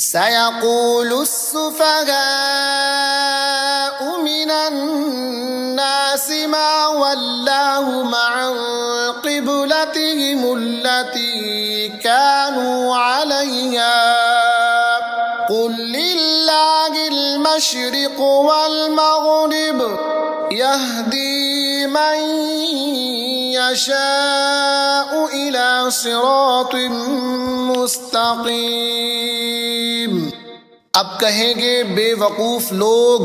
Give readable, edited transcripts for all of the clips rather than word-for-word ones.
سيقول السفهاء من الناس ما ولاهم عن قبلتهم التي كانوا عليها قل لله المشرق والمغرب يهدي من يشاء إلى صراط مستقيم۔ اب کہیں گے بے وقوف لوگ،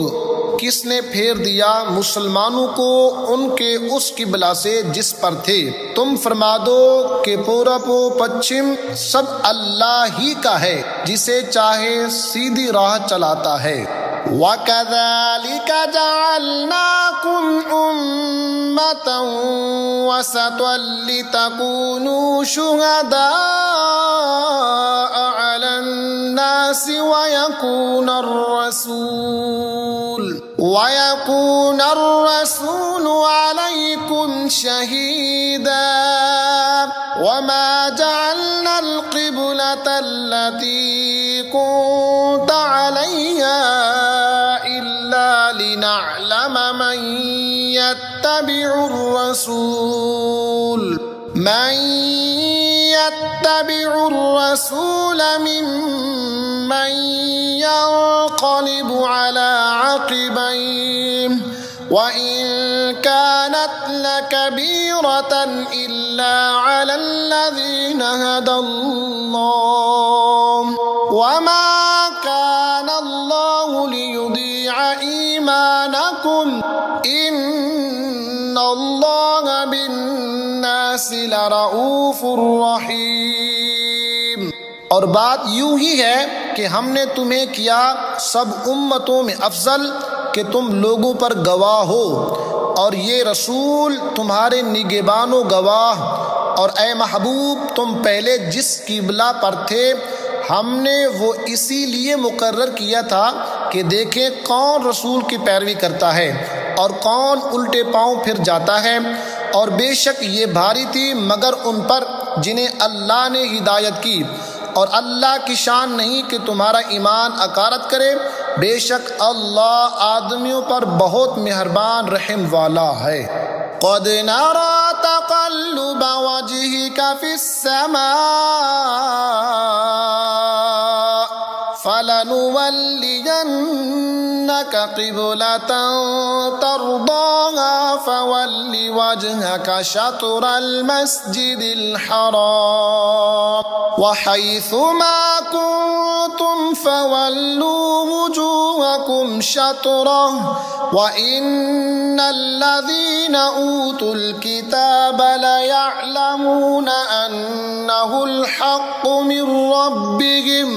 کس نے پھیر دیا مسلمانوں کو ان کے اس قبلہ سے جس پر تھے؟ تم فرما دو کہ پورب و پچھم سب اللہ ہی کا ہے، جسے چاہے سیدھی راہ چلاتا ہے۔ وَكَذَلِكَ جَعَلْنَاكُمْ أُمَّةً وَسَطًا لِتَكُونُوا شُهَدَاءَ عَلَى النَّاسِ وَيَكُونَ الرَّسُولُ عَلَيْكُمْ شَهِيدًا وَمَا جَعَلْنَا الْقِبْلَةَ الَّتِي كُنتَ عَلَيْهَا إِلَّا لِنَعْلَمَ من يتبع الرسول ممن ينقلب على عقبيه وإن كانت لكبيرة إلا على الذين هدى الله وما كان الله ليضيع إيمانكم إن الله بالناس لرؤوف رحيم۔ اور بات یوں ہی ہے کہ ہم نے تمہیں کیا سب امتوں میں افضل کہ تم لوگوں پر گواہ ہو، اور یہ رسول تمہارے نگہبان و گواہ۔ اور اے محبوب، تم پہلے جس قبلہ پر تھے ہم نے وہ اسی لیے مقرر کیا تھا کہ دیکھیں کون رسول کی پیروی کرتا ہے اور کون الٹے پاؤں پھر جاتا ہے، اور بے شک یہ بھاری تھی مگر ان پر جنہیں اللہ نے ہدایت کی، اور اللہ کی شان نہیں کہ تمہارا ایمان اکارت کرے، بے شک اللہ آدمیوں پر بہت مہربان رحم والا ہے۔ قد نرى تقلب وجهك في السماء فلنولينك قبلة ترضاها فول وجهك شطر المسجد الحرام وحيث ما كنتم فولوا وجوهكم شطره وإن الذين أوتوا الكتاب ليعلمون أنه الحق من ربهم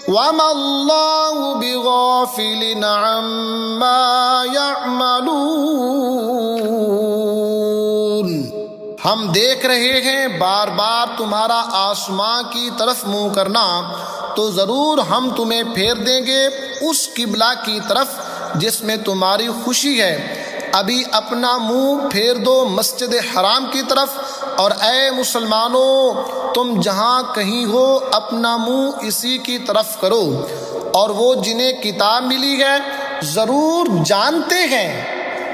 وما الله بغافل عما يعملون۔ ہم دیکھ رہے ہیں بار بار تمہارا آسمان کی طرف منہ کرنا، تو ضرور ہم تمہیں پھیر دیں گے اس قبلہ کی طرف جس میں تمہاری خوشی ہے۔ ابھی اپنا منہ پھیر دو مسجد حرام کی طرف، اور اے مسلمانوں تم جہاں کہیں ہو اپنا منہ اسی کی طرف کرو۔ اور وہ جنہیں کتاب ملی ہے ضرور جانتے ہیں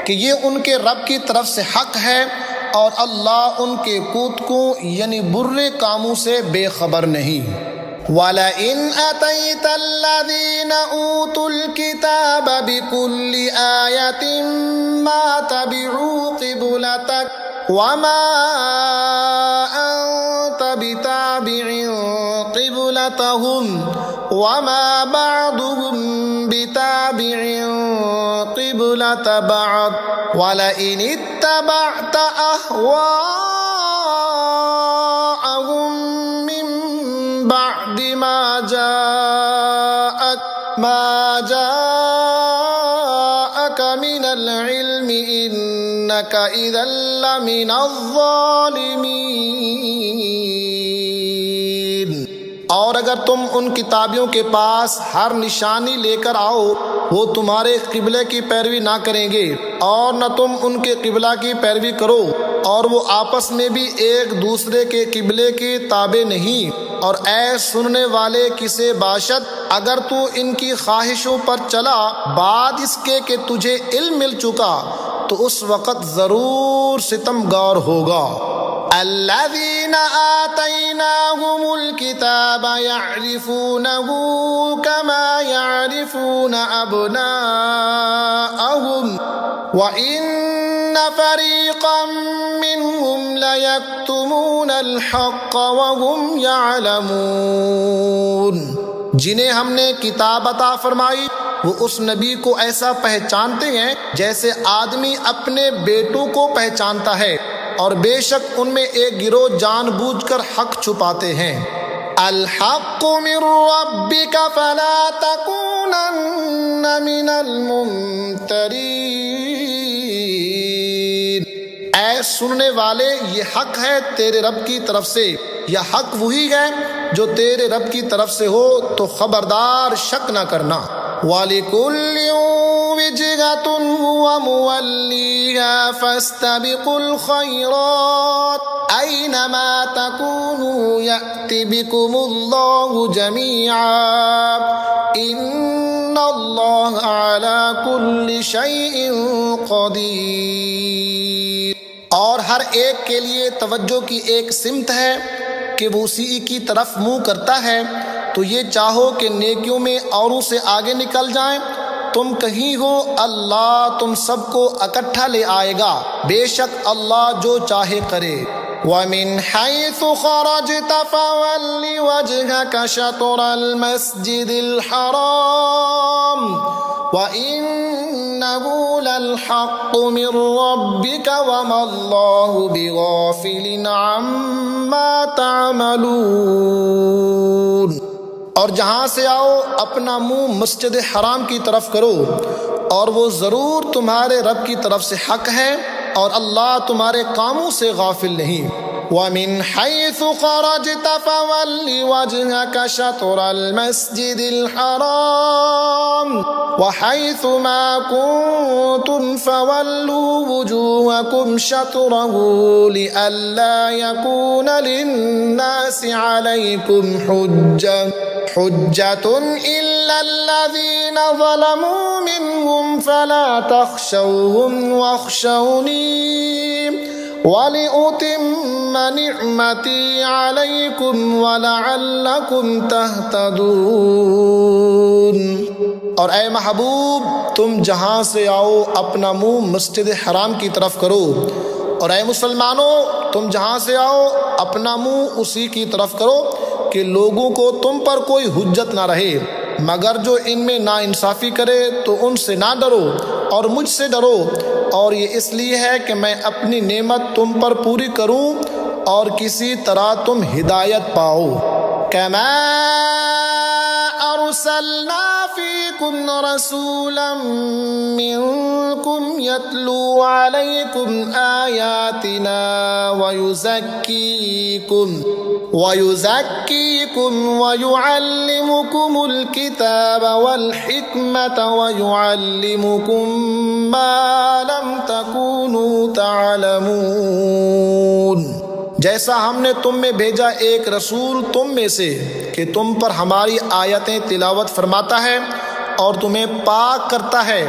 کہ یہ ان کے رب کی طرف سے حق ہے، اور اللہ ان کے کوتکوں یعنی برے کاموں سے بے خبر نہیں۔ وَلَئِنْ أَتَيْتَ الَّذِينَ أُوتُوا الْكِتَابَ بِكُلِّ آيَةٍ مَا تَبِعُوا قِبْلَتَكَ وَمَا أَنْتَ بِتَابِعٍ قِبْلَتَهُمْ وَمَا بَعْضُهُمْ بِتَابِعٍ قِبْلَةَ بَعْضٍ وَلَئِنِ اتَّبَعْتَ أَهْوَاءَهُمْ مِنْ بَعْدِ مَا جَاءَكَ مِنَ الْعِلْمِ إِنَّكَ إِذًا لَّمِنَ الظَّالِمِينَ۔ اور اگر تم ان کتابیوں کے پاس ہر نشانی لے کر آؤ وہ تمہارے قبلے کی پیروی نہ کریں گے، اور نہ تم ان کے قبلہ کی پیروی کرو، اور وہ آپس میں بھی ایک دوسرے کے قبلے کے تابع نہیں۔ اور اے سننے والے کسے باشد، اگر تو ان کی خواہشوں پر چلا بعد اس کے کہ تجھے علم مل چکا تو اس وقت ضرور ستمگار ہوگا۔ الذین آتیناہم الکتاب یعرفونہ کما یعرفون ابناءہم وَإِنَّ فَرِيقًا مِّنْهُمْ لَيَكْتُمُونَ الْحَقَّ وَهُمْ يَعْلَمُونَ۔ جنہیں ہم نے کتاب عطا فرمائی وہ اس نبی کو ایسا پہچانتے ہیں جیسے آدمی اپنے بیٹوں کو پہچانتا ہے، اور بے شک ان میں ایک گروہ جان بوجھ کر حق چھپاتے ہیں۔ الحق من ربک فلا تکونن من الممترین۔ اے سننے والے یہ حق ہے تیرے رب کی طرف سے، یہ حق وہی ہے جو تیرے رب کی طرف سے ہو تو خبردار شک نہ کرنا۔ وَلِكُلٍّ وِجْهَةٌ هُوَ مُوَلِّيهَا فَاسْتَبِقُوا الْخَيْرَاتِ أَيْنَمَا تَكُونُوا يَأْتِ بِكُمُ اللَّهُ جَمِيعًا إِنَّ اللَّهَ عَلَى كُلِّ شَيْءٍ قَدِيرٌ۔ اور ہر ایک کے لیے توجہ کی ایک سمت ہے کہ وہ اسی کی طرف منہ کرتا ہے، تو یہ چاہو کہ نیکیوں میں اوروں سے آگے نکل جائیں، تم کہیں ہو اللہ تم سب کو اکٹھا لے آئے گا، بے شک اللہ جو چاہے کرے۔ وَمِنْ حَيْثُ خَرَجْتَ فَوَلِّ وَجْهَكَ شَطْرَ الْمَسْجِدِ الْحَرَامِ وَإِنَّهُ لَلْحَقُّ مِنْ رَبِّكَ وَمَا اللَّهُ بِغَافِلٍ عَمَّا تَعْمَلُونَ۔ اور جہاں سے آؤ اپنا منہ مسجد حرام کی طرف کرو، اور وہ ضرور تمہارے رب کی طرف سے حق ہے، اور اللہ تمہارے کاموں سے غافل نہیں۔ وَمِنْ حَيْثُ خَرَجْتَ فَوَلِّ وَجْهَكَ شَطْرَ الْمَسْجِدِ الْحَرَامِ وَحَيْثُ مَا كُنْتُمْ فَوَلُّوا وُجُوهَكُمْ شَطْرَهُ لِئَلَّا يَكُونَ لِلنَّاسِ عَلَيْكُمْ حُجَّةٌ إِلَّا الَّذِينَ ظَلَمُوا مِنْهُمْ فَلَا تَخْشَوْهُمْ وَاخْشَوْنِي وَلِأُتِمَّ نِعْمَتِي عَلَيْكُمْ وَلَعَلَّكُمْ تَهْتَدُونَ۔ اور اے محبوب تم جہاں سے آؤ اپنا منہ مسجد حرام کی طرف کرو، اور اے مسلمانوں تم جہاں سے آؤ اپنا منہ اسی کی طرف کرو کہ لوگوں کو تم پر کوئی حجت نہ رہے، مگر جو ان میں ناانصافی کرے تو ان سے نہ ڈرو اور مجھ سے ڈرو، اور یہ اس لیے ہے کہ میں اپنی نعمت تم پر پوری کروں اور کسی طرح تم ہدایت پاؤ۔ کما ارسلنا فیکم رسولا منکم یتلو علیکم آیاتنا وَيُزَكِّيكُمْ وَيُعَلِّمُكُمُ الْكِتَابَ وَالْحِكْمَةَ وَيُعَلِّمُكُمْ مَا لَمْ تَكُونُوا تَعْلَمُونَ۔ جیسا ہم نے تم میں بھیجا ایک رسول تم میں سے کہ تم پر ہماری آیتیں تلاوت فرماتا ہے اور تمہیں پاک کرتا ہے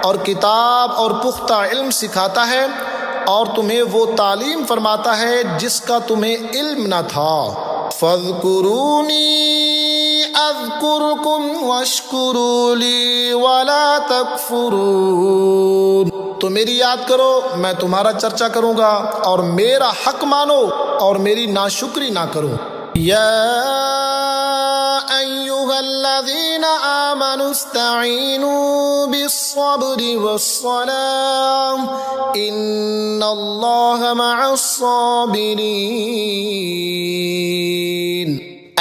اور کتاب اور پختہ علم سکھاتا ہے اور تمہیں وہ تعلیم فرماتا ہے جس کا تمہیں علم نہ تھا۔ فَاذْكُرُونِي أَذْكُرْكُمْ وَاشْكُرُوا لِي وَلَا تَكْفُرُونَ۔ تو میری یاد کرو میں تمہارا چرچا کروں گا، اور میرا حق مانو اور میری ناشکری نہ کرو۔ یا أيها الذين آمنوا استعينوا بالصبر والصلاة إن الله مع الصابرين۔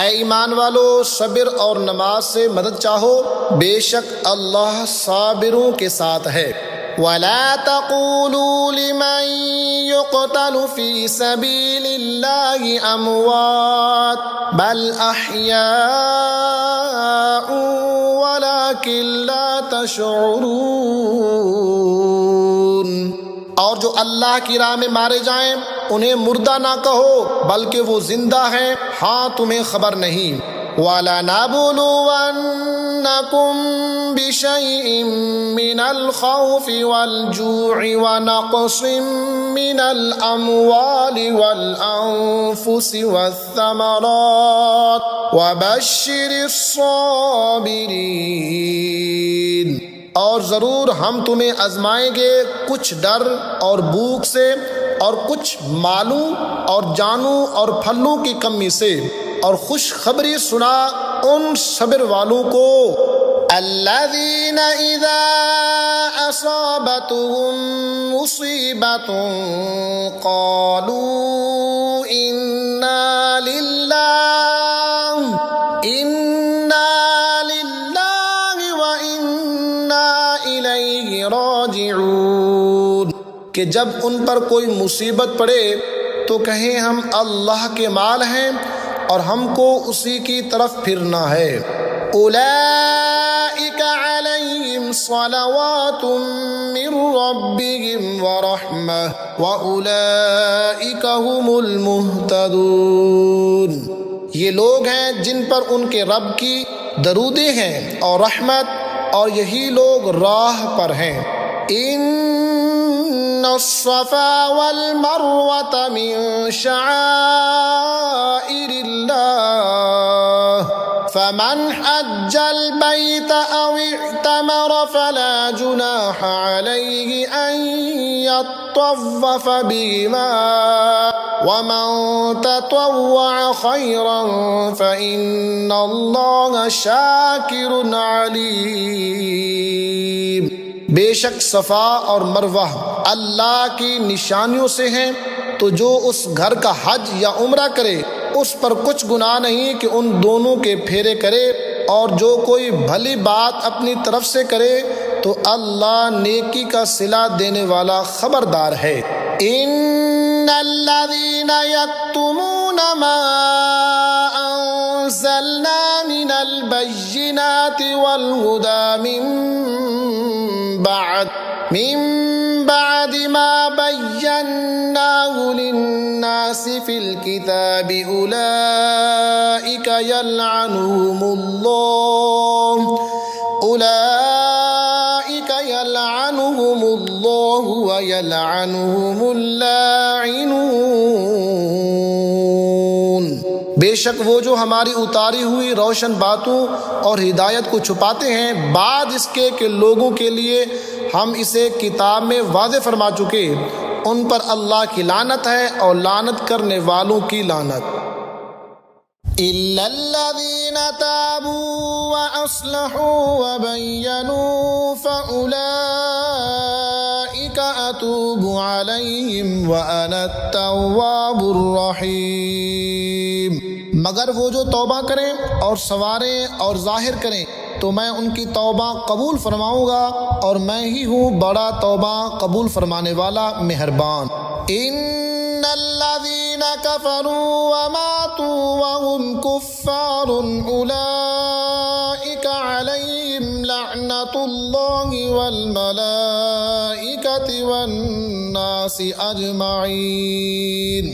اے ایمان والو صبر اور نماز سے مدد چاہو، بے شک اللہ صابروں کے ساتھ ہے۔ وَلَا تَقُولُوا لِمَن يُقْتَلُ فِي سَبِيلِ اللَّهِ أَمْوَاتٌ بَلْ أَحْيَاءٌ وَلَكِنْ لَا تَشْعُرُونَ۔ اور اور جو اللہ کی راہ میں مارے جائیں انہیں مردہ نہ کہو بلکہ وہ زندہ ہیں، ہاں تمہیں خبر نہیں۔ وَلَنَبْلُوَنَّكُمْ بِشَيْءٍ مِّنَ الْخَوْفِ وَالْجُوعِ وَنَقْصٍ مِّنَ الْأَمْوَالِ وَالْأَنفُسِ وَالثَّمَرَاتِ وَبَشِّرِ الصَّابِرِينَ۔ اور ضرور ہم تمہیں آزمائیں گے کچھ ڈر اور بھوک سے اور کچھ مالوں اور جانوں اور پھلوں کی کمی سے، اور خوشخبری سنا ان صبر والوں کو الذین اذا اصابتهم مصیبۃ قالوا انا للہ وانا الیہ راجعون، کہ جب ان پر کوئی مصیبت پڑے تو کہیں ہم اللہ کے مال ہیں اور ہم کو اسی کی طرف پھرنا ہے۔ اولئک علیہم صلوات من ربہم ورحمہ واولئک هم المہتدون، یہ لوگ ہیں جن پر ان کے رب کی درودیں ہیں اور رحمت، اور یہی لوگ راہ پر ہیں۔ ان الصفا والمروة من شعائر اللہ فمن حج البيت أو اعتمر فلا جناح عليه أن يطوف بهما ومن تطوع خيرا فإن الله شاكر عليم۔ بے شک صفا اور مروہ اللہ کی نشانیوں سے ہیں، تو جو اس گھر کا حج یا عمرہ کرے اس پر کچھ گناہ نہیں کہ ان دونوں کے پھیرے کرے، اور جو کوئی بھلی بات اپنی طرف سے کرے تو اللہ نیکی کا صلہ دینے والا خبردار ہے۔ ان الذین یکتمون ما انزلنا من البینات والہدی من بعد ما بیناه للناس فی الکتاب اولئک یلعنهم اللہ ویلعنهم اللاعنون۔ بے شک وہ جو ہماری اتاری ہوئی روشن باتوں اور ہدایت کو چھپاتے ہیں بعد اس کے کہ لوگوں کے لیے ہم اسے کتاب میں واضح فرما چکے، ان پر اللہ کی لعنت ہے اور لعنت کرنے والوں کی لعنت۔ إِلَّا الَّذِينَ تَابُوا وَأَصْلَحُوا وَبَيَّنُوا فَأُولَئِكَ أَتُوبُ عَلَيْهِمْ وَأَنَا التَّوَّابُ الرَّحِيمُ۔ مگر وہ جو توبہ کریں اور سنواریں اور ظاہر کریں تو میں ان کی توبہ قبول فرماؤں گا، اور میں ہی ہوں بڑا توبہ قبول فرمانے والا مہربان۔ ان الذین کفروا وماتوا وهم کفار اولئک علیہم لعنۃ اللہ والملائکۃ والناس اجمعین۔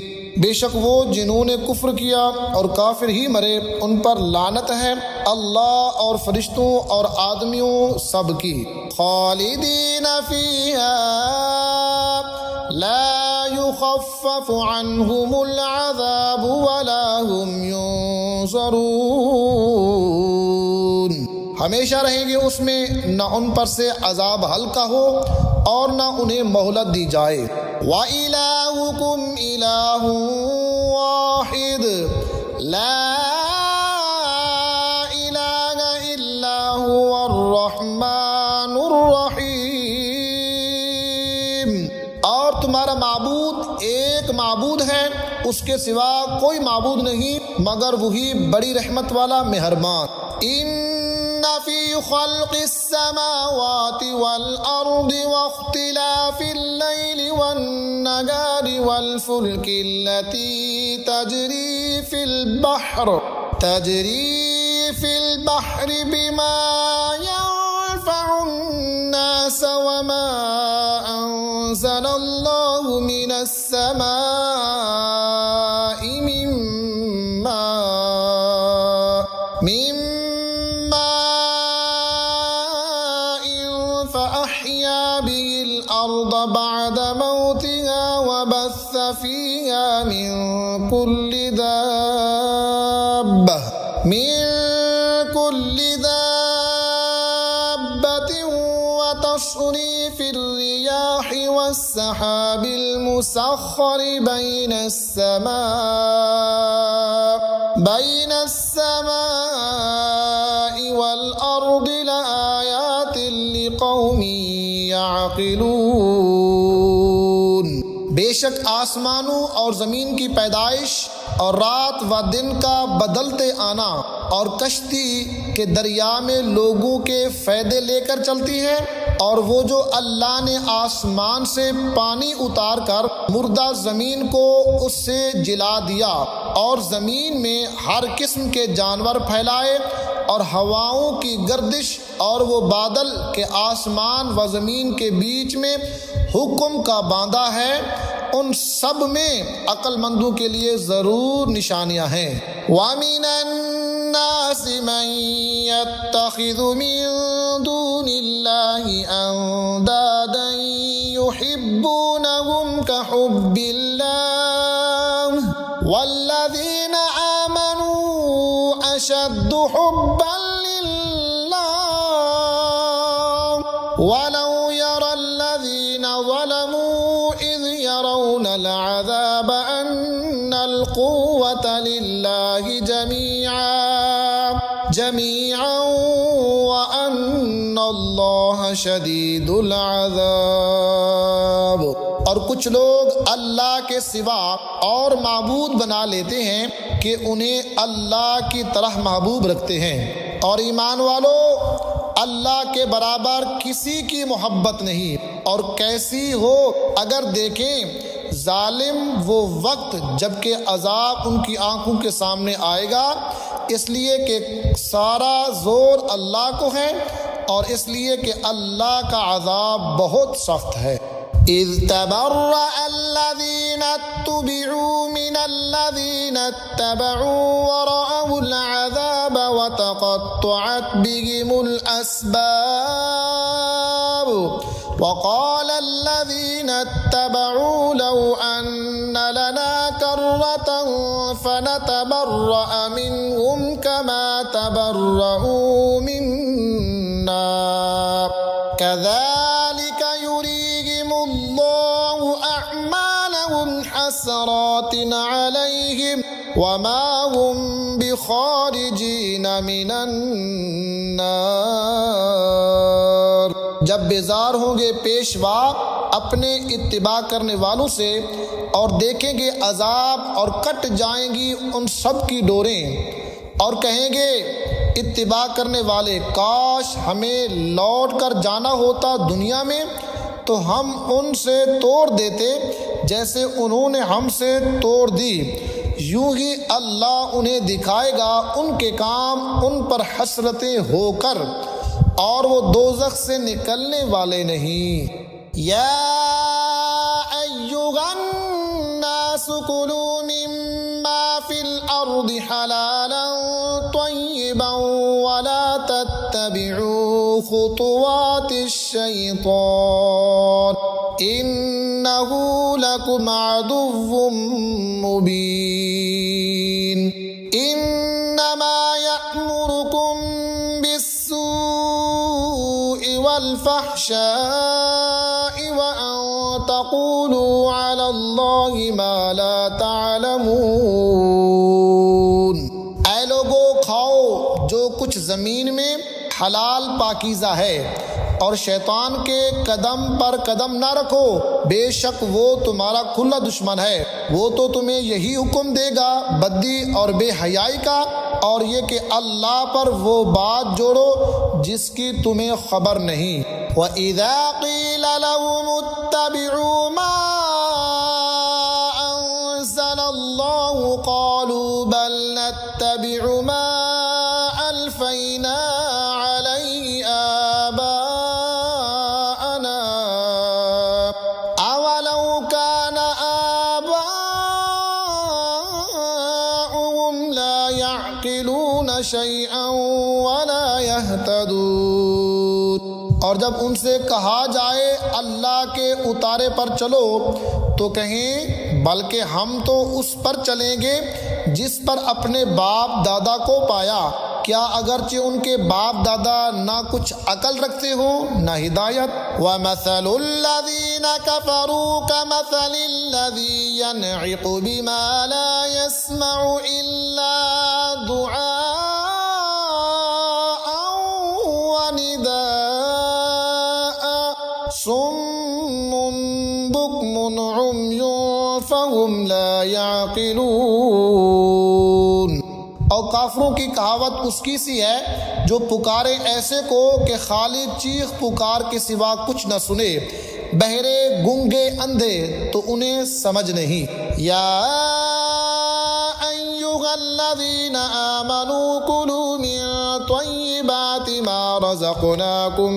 بے شک وہ جنہوں نے کفر کیا اور کافر ہی مرے ان پر لعنت ہے، اللہ اور فرشتوں اور آدمیوں سب کی۔ خالدین فیہا لا يخفف عنهم العذاب ولا هم ينظرون، ہمیشہ رہیں گے اس میں، نہ ان پر سے عذاب ہلکا ہو اور نہ انہیں مہلت دی جائے۔ وَإِلَٰهُكُمْ إِلَٰهٌ وَاحِدٌ لَا إِلَٰهَ إِلَّا هُوَ الرَّحْمَٰنُ الرَّحِيمُ۔ اور تمہارا معبود ایک معبود ہے، اس کے سوا کوئی معبود نہیں مگر وہی بڑی رحمت والا مہربان۔ ان فی خلق السماوات والارض واختلاف اللیل والنہار والفلک التي تجری فی البحر بما ينفع الناس وما انزل اللہ السماء من ماء فأحيا به الأرض بعد موتها وبث فيها من كل دابة وتصريف الرياح والسحاب المسخر بين السماء والأرض لآيات لقوم يعقلون۔ بے شک آسمانوں اور زمین کی پیدائش اور رات و دن کا بدلتے آنا اور کشتی کے دریا میں لوگوں کے فائدے لے کر چلتی ہے، اور وہ جو اللہ نے آسمان سے پانی اتار کر مردہ زمین کو اس سے جلا دیا اور زمین میں ہر قسم کے جانور پھیلائے، اور ہواؤں کی گردش اور وہ بادل کے آسمان و زمین کے بیچ میں حکم کا باندھا ہے، ان سب میں عقل مندوں کے لیے ضرور نشانیاں ہیں۔ وَمِنَ النَّاسِ مَن يَتَّخِذُ مِن دُونِ اللَّهِ أَندَادًا يُحِبُّونَهُمْ كَحُبِّ اللَّهِ وَالَّذِينَ آمَنُوا أَشَدُّ حُبًّا لِلَّهِ وَلَوْ يَرَى الَّذِينَ ظَلَمُوا إِذْ يَرَوْنَ الْعَذَابَ أَنَّ الْقُوَّةَ لِلَّهِ جَمِيعًا وَأَنَّ اللَّهَ شَدِيدُ الْعَذَابِ۔ اور کچھ لوگ اللہ کے سوا اور معبود بنا لیتے ہیں کہ انہیں اللہ کی طرح محبوب رکھتے ہیں، اور ایمان والو اللہ کے برابر کسی کی محبت نہیں، اور کیسی ہو اگر دیکھیں ظالم وہ وقت جبکہ عذاب ان کی آنکھوں کے سامنے آئے گا، اس لیے کہ سارا زور اللہ کو ہے، اور اس لیے کہ اللہ کا عذاب بہت سخت ہے۔ اذ تبرأ الذين اتبعوا من الذين اتبعوا ورأوا العذاب وتقطعت بهم الأسباب وقال الذين اتبعوا لو أن لنا كرة فنتبرأ منهم كما تبرؤوا منا كذلك يريهم الله أعمالهم حسرات عليهم وما هم بخارجين من النار۔ جب بیزار ہوں گے پیشوا اپنے اتباع کرنے والوں سے اور دیکھیں گے عذاب اور کٹ جائیں گی ان سب کی ڈوریں، اور کہیں گے اتباع کرنے والے کاش ہمیں لوٹ کر جانا ہوتا دنیا میں تو ہم ان سے توڑ دیتے جیسے انہوں نے ہم سے توڑ دی، یوں ہی اللہ انہیں دکھائے گا ان کے کام ان پر حسرتیں ہو کر، اور وہ دوزخ سے نکلنے والے نہیں۔ یا ایھا الناس کلوا مما فی الارض حلالا طیبا ولا تتبعوا خطوات الشیطان انہ لکم عدو مبین۔ انما یأمرکم والفحشاء وأن تقولوا على الله ما لا تعلمون۔ اے لوگو کھاؤ جو کچھ زمین میں حلال پاکیزہ ہے، اور شیطان کے قدم پر قدم نہ رکھو، بے شک وہ تمہارا کھلا دشمن ہے، وہ تو تمہیں یہی حکم دے گا بدی اور بے حیائی کا، اور یہ کہ اللہ پر وہ بات جوڑو جس کی تمہیں خبر نہیں۔ وَإِذَا قِيلَ لَهُمُ اتَّبِعُوا مَا أَنزَلَ اللَّهُ قَالُوا بَلْ نَتَّبِعُ مَا أَلْفَيْنَا عَلَيْهِ آبَاءَنَا أَوَلَوْ كَانَ يهتدون۔ اور جب ان سے کہا جائے اللہ کے اتارے پر چلو تو کہیں بلکہ ہم تو اس پر چلیں گے جس پر اپنے باپ دادا کو پایا، کیا اگرچہ ان کے باپ دادا نہ کچھ عقل رکھتے ہو نہ ہدایت۔ وَمَثَلُ الَّذِينَ كَفَرُوا كَمَثَلِ الَّذِي يَنْعِقُ بِمَا لَا يَسْمَعُ إِلَّا دُعَاءً وَنِدَاءً صُمٌّ بُكْمٌ عُمْيٌ فَهُمْ لَا يَعْقِلُونَ۔ اور کافروں کی کہاوت اس کی سی ہے جو پکارے ایسے کو کہ خالی چیخ پکار کے سوا کچھ نہ سنے، بہرے گنگے اندھے تو انہیں سمجھ نہیں۔ یا ایھا الذین آمنوا کلوا من طیبات ما رزقناکم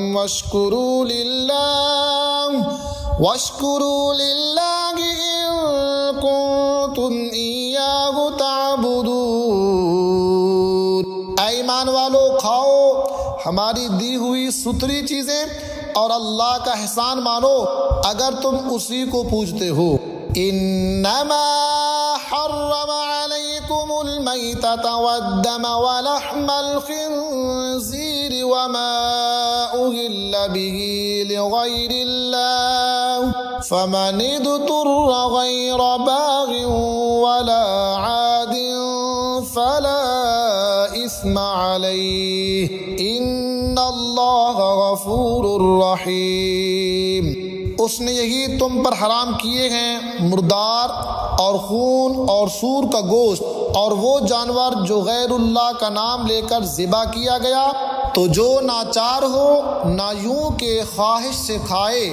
واشکروا للہ ان کنتم ایاہ تعبدون۔ اے ایمان والو، کھاؤ ہماری دی ہوئی ستھری چیزیں اور اللہ کا احسان مانو اگر تم اسی کو پوجتے ہو۔ انما حرم علیکم المیتۃ والدم ولحم الخنزیر وما اہل به لغیر اللہ فمن اضطر غیر باغ ولا عاد فلا اثم علیہ ان اللہ غفور رحیم۔ اس نے یہی تم پر حرام کیے ہیں مردار اور خون اور سور کا گوشت اور وہ جانور جو غیر اللہ کا نام لے کر ذبح کیا گیا، تو جو ناچار ہو نہ یوں کہ خواہش سے کھائے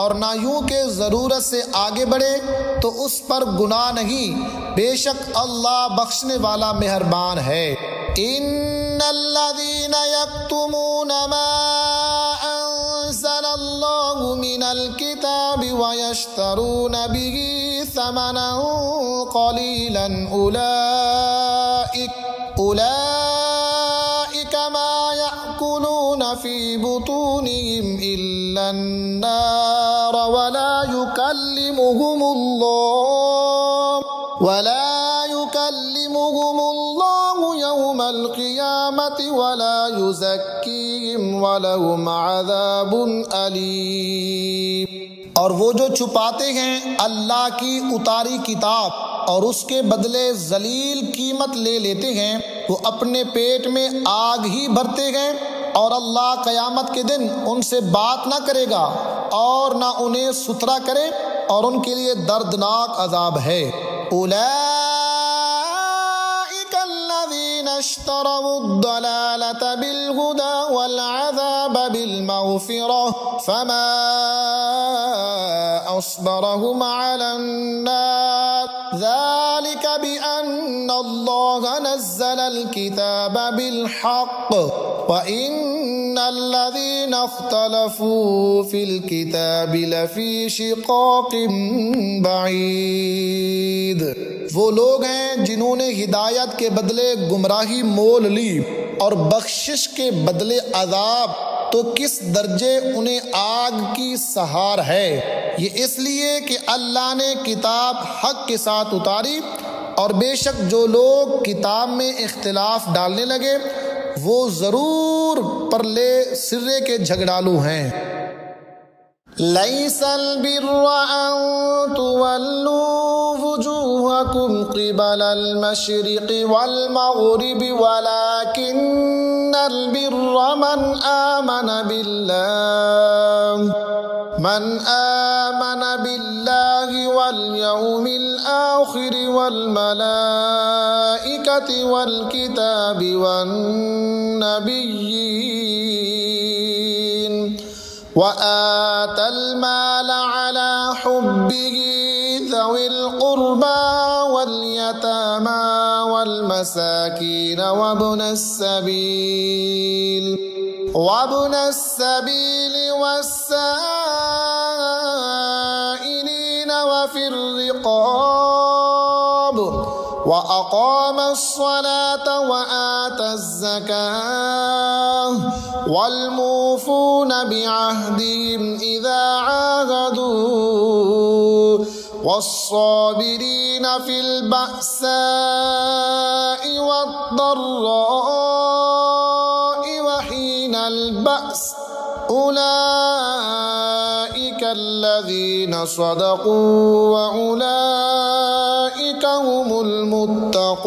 اور نہ یوں کہ ضرورت سے آگے بڑھے تو اس پر گناہ نہیں، بے شک اللہ بخشنے والا مہربان ہے۔ ان الذین یکتمون ما انزل اللہ من الکتاب ویشترون به ثمنا قلیلا اولئک ما یأکلون فی بطونہم الا النار ولا يكلمهم الله يوم القيامة ولا يزكيهم ولهم عذاب أليم۔ اور وہ جو چھپاتے ہیں اللہ کی اتاری کتاب اور اس کے بدلے ذلیل قیمت لے لیتے ہیں، وہ اپنے پیٹ میں آگ ہی بھرتے ہیں اور اللہ قیامت کے دن ان سے بات نہ کرے گا اور نہ انہیں ستھرا کرے اور ان کے لیے دردناک عذاب ہے۔ اولئک الذین اشتروا الضلالة بالہدى والعذاب بالمغفرة فما اصبرهم على النار ذلك بأن الله نزل الكتاب بالحق وإن الذين اختلفوا في الكتاب لفي شقاق بعيد۔ وہ لوگ ہیں جنہوں نے ہدایت کے بدلے گمراہی مول لی اور بخشش کے بدلے عذاب، تو کس درجے انہیں آگ کی سہار ہے۔ یہ اس لیے کہ اللہ نے کتاب حق کے ساتھ اتاری اور بے شک جو لوگ کتاب میں اختلاف ڈالنے لگے وہ ضرور پرلے سرے کے جھگڑالو ہیں۔ لیس البر ان تولوا وجوهكم قبل المشرق والمغرب ولكن البر من آمن بالله واليوم الآخر والملائكة والكتاب والنبيين وآتى المال على حبه ذوي القربى واليتامى والمساكين وابن السبيل والسائلين وفي الرقاب وأقام الصلاة وآتى الزكاة والموفون بعهدهم إذا عاهدوا والصابرين في البأساء والضراء وحين البأس أولئك الذين صدقوا وأولئك هم المتقون۔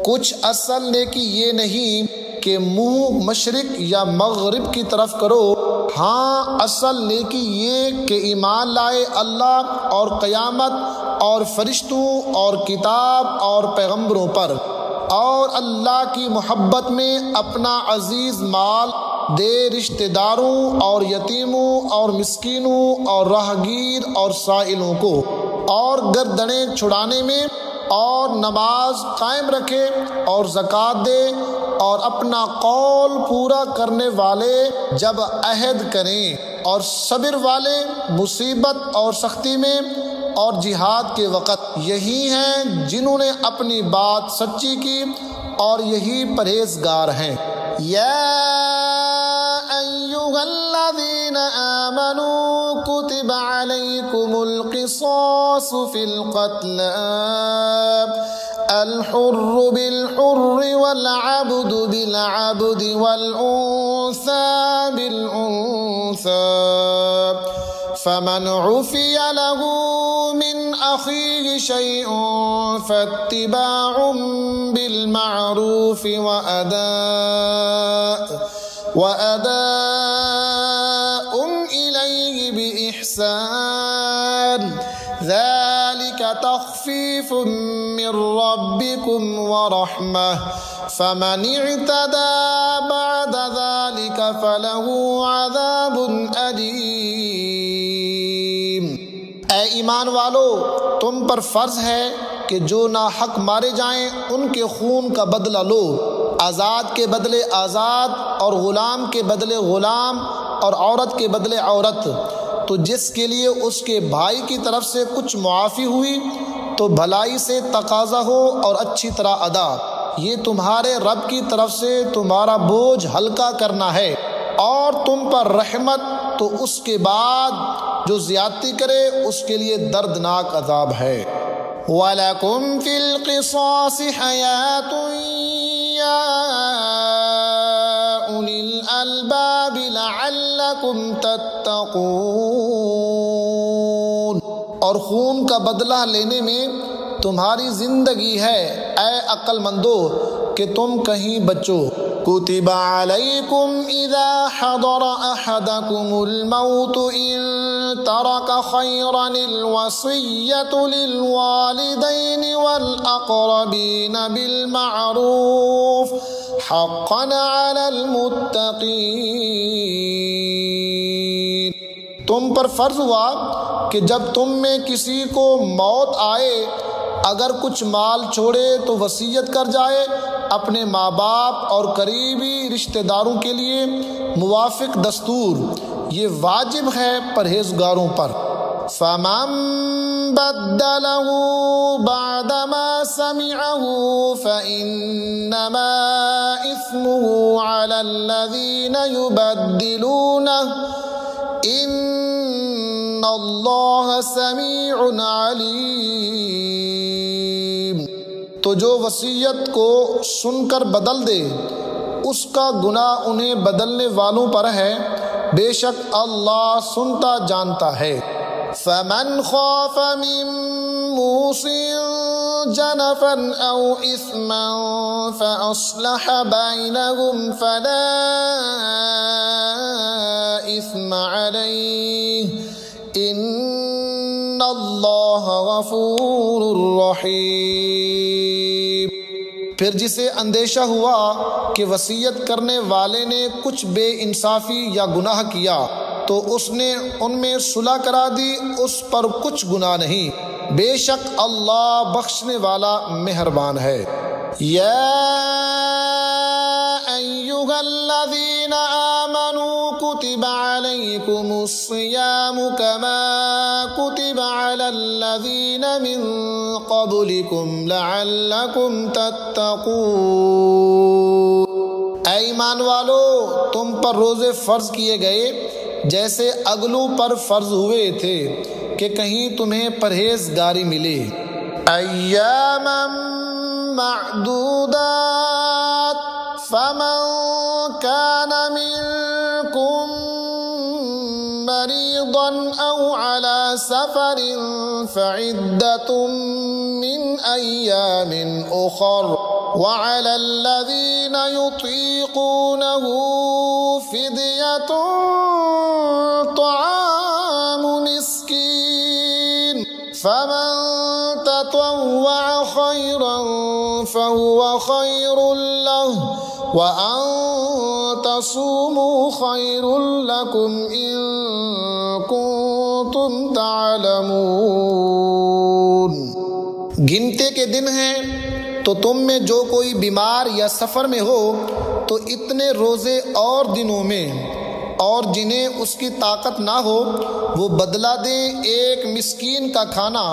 کچھ اصل نیکی یہ نہیں کہ منہ مشرق یا مغرب کی طرف کرو، ہاں اصل نیکی یہ کہ ایمان لائے اللہ اور قیامت اور فرشتوں اور کتاب اور پیغمبروں پر، اور اللہ کی محبت میں اپنا عزیز مال دے رشتہ داروں اور یتیموں اور مسکینوں اور راہگیر اور سائلوں کو، اور گردنیں چھڑانے میں، اور نماز قائم رکھے اور زکوٰۃ دے، اور اپنا قول پورا کرنے والے جب عہد کریں، اور صبر والے مصیبت اور سختی میں اور جہاد کے وقت، یہی ہیں جنہوں نے اپنی بات سچی کی اور یہی پرہیزگار ہیں۔ یا ایھا الذین آمنوا کتب علیکم القصاص فی القتلی الحر بالحر والعبد بالعبد والأنثى بالأنثى فمن عفي له من أخيه شيء فاتباع بالمعروف وأداء إليه بإحسان ذلك تخفيف من ربكم ورحمة فمن اعتدى بعد ذلك فله عذاب أليم۔ اے ایمان والو، تم پر فرض ہے کہ جو ناحق مارے جائیں ان کے خون کا بدلہ لو، آزاد کے بدلے آزاد، اور غلام کے بدلے غلام، اور عورت کے بدلے عورت۔ تو جس کے لیے اس کے بھائی کی طرف سے کچھ معافی ہوئی تو بھلائی سے تقاضا ہو اور اچھی طرح ادا، یہ تمہارے رب کی طرف سے تمہارا بوجھ ہلکا کرنا ہے، اور تم پر رحمت، تو اس کے بعد جو زیادتی کرے اس کے لیے دردناک عذاب ہے۔ وَلَكُمْ فِي الْقِصَاصِ حَيَاةٌ يَا أُولِي الْأَلْبَابِ لَعَلَّكُمْ تَتَّقُونَ، اور خون کا بدلہ لینے میں تمہاری زندگی ہے اے عقل مندو کہ تم کہیں بچو۔ کتب علیکم اذا حضر احدکم الموت ان ترک خیرا الوصیۃ للوالدین والاقربین بالمعروف حقا علی المتقین۔ تم پر فرض ہوا کہ جب تم میں کسی کو موت آئے، اگر کچھ مال چھوڑے تو وصیت کر جائے اپنے ماں باپ اور قریبی رشتہ داروں کے لیے موافق دستور، یہ واجب ہے پرہیزگاروں پر۔ فَمَن بَدَّلَهُ بَعْدَمَا سَمِعَهُ فَإِنَّمَا إِثْمُهُ عَلَى الَّذِينَ يُبَدِّلُونَهُ إِنَّ اللَّهَ سَمِيعٌ عَلِيمٌ۔ تو جو وصیت کو سن کر بدل دے اس کا گناہ انہیں بدلنے والوں پر ہے، بے شک اللہ سنتا جانتا ہے۔ فَمَنْ خَافَ مِن مُوصٍ جَنَفًا أَوْ إِثْمًا فَأَصْلَحَ بَيْنَهُمْ فَلَا إِثْمَ عَلَيْهِ إِنَّ اللَّهَ غَفُورٌ رَحِيمٌ۔ پھر جسے اندیشہ ہوا کہ وصیت کرنے والے نے کچھ بے انصافی یا گناہ کیا تو اس نے ان میں صلح کرا دی، اس پر کچھ گناہ نہیں، بے شک اللہ بخشنے والا مہربان ہے۔ یا ایھا الذین آمنوا کتب علیکم الصیام کما کتب علی الذین من قبلکم لعلکم تتقون۔ اے اے ایمان والو، تم پر روزے فرض کیے گئے جیسے اگلوں پر فرض ہوئے تھے کہ کہیں تمہیں پرہیزگاری ملے۔ ایاما معدودات فمن كان منكم مريضا أو على سفر فعدة من أيام أخر وعلى الذين يطيقونه فدية طعام مسكين فمن تطوع خيرا فهو خير له وأن تصوموا خير لكم إن كنتم تعلمون۔ گنتے کے دن ہیں تو تم میں جو کوئی بیمار یا سفر میں ہو تو اتنے روزے اور دنوں میں، اور جنہیں اس کی طاقت نہ ہو وہ بدلہ دیں ایک مسکین کا کھانا،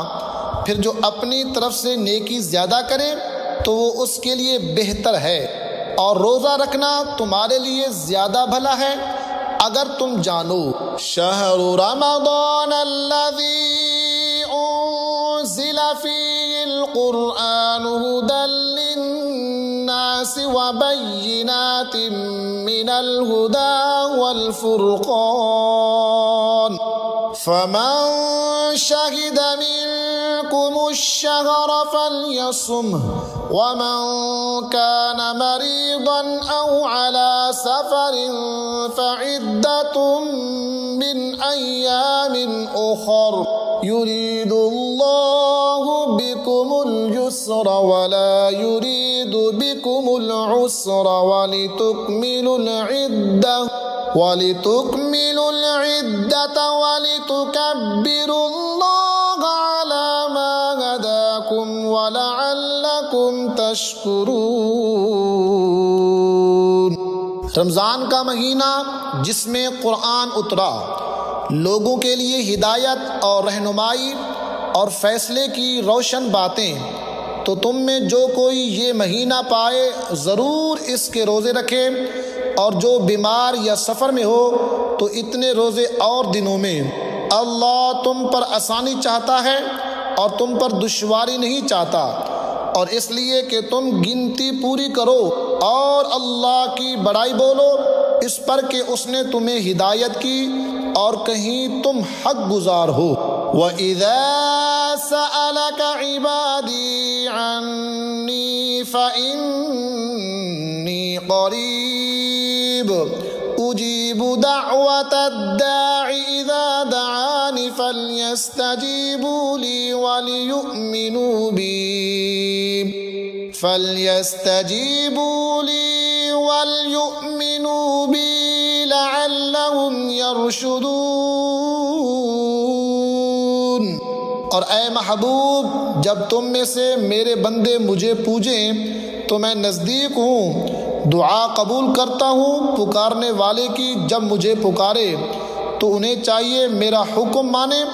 پھر جو اپنی طرف سے نیکی زیادہ کرے تو وہ اس کے لیے بہتر ہے، اور روزہ رکھنا تمہارے لیے زیادہ بھلا ہے اگر تم جانو۔ شہر رمضان الذی انزل فیہ القرآن ھدی للناس وبینات من الھدی والفرقان فمن شہد منکم الشہر فلیصمہ ومن كان مريضا أو على سفر فعدة من أيام أخر يريد الله بكم اليسر ولا يريد بكم العسر ولتكملوا العدة ولتكبروا الله على ما هداكم ولعلكم تشکرون۔ رمضان کا مہینہ جس میں قرآن اترا، لوگوں کے لیے ہدایت اور رہنمائی اور فیصلے کی روشن باتیں، تو تم میں جو کوئی یہ مہینہ پائے ضرور اس کے روزے رکھے، اور جو بیمار یا سفر میں ہو تو اتنے روزے اور دنوں میں۔ اللہ تم پر آسانی چاہتا ہے اور تم پر دشواری نہیں چاہتا، اور اس لیے کہ تم گنتی پوری کرو اور اللہ کی بڑائی بولو اس پر کہ اس نے تمہیں ہدایت کی اور کہیں تم حق گزار ہو۔ وَإِذَا سَأَلَكَ عِبَادِي عَنِّي فَإِنِّي قَرِيبٌ أُجِيبُ دَعْوَةَ الدَّاعِ إِذَا دَعَانِ فَلْيَسْتَجِيبُوا لِي وَلْيُؤْمِنُوا بِي لَعَلَّهُمْ يَرْشُدُونَ۔ اور اے محبوب، جب تم میں سے میرے بندے مجھے پوجیں تو میں نزدیک ہوں، دعا قبول کرتا ہوں پکارنے والے کی جب مجھے پکارے، تو انہیں چاہیے میرا حکم مانیں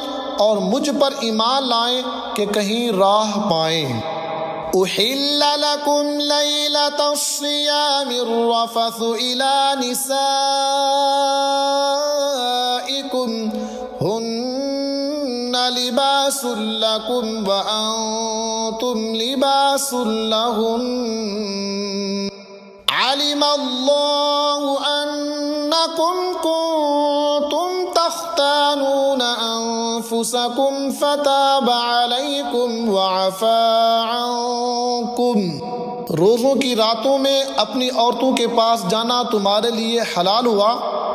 اور مجھ پر ایمان لائیں کہ کہیں راہ پائیں۔ أحل لكم ليلة الصيام الرفث إلى نسائكم هن لباس لكم وأنتم لباس لهن علم الله أنكم كنتم تختانون أنفسكم فتاب عليكم وعفى عنكم۔ روزوں کی راتوں میں اپنی عورتوں کے پاس جانا تمہارے لیے حلال ہوا،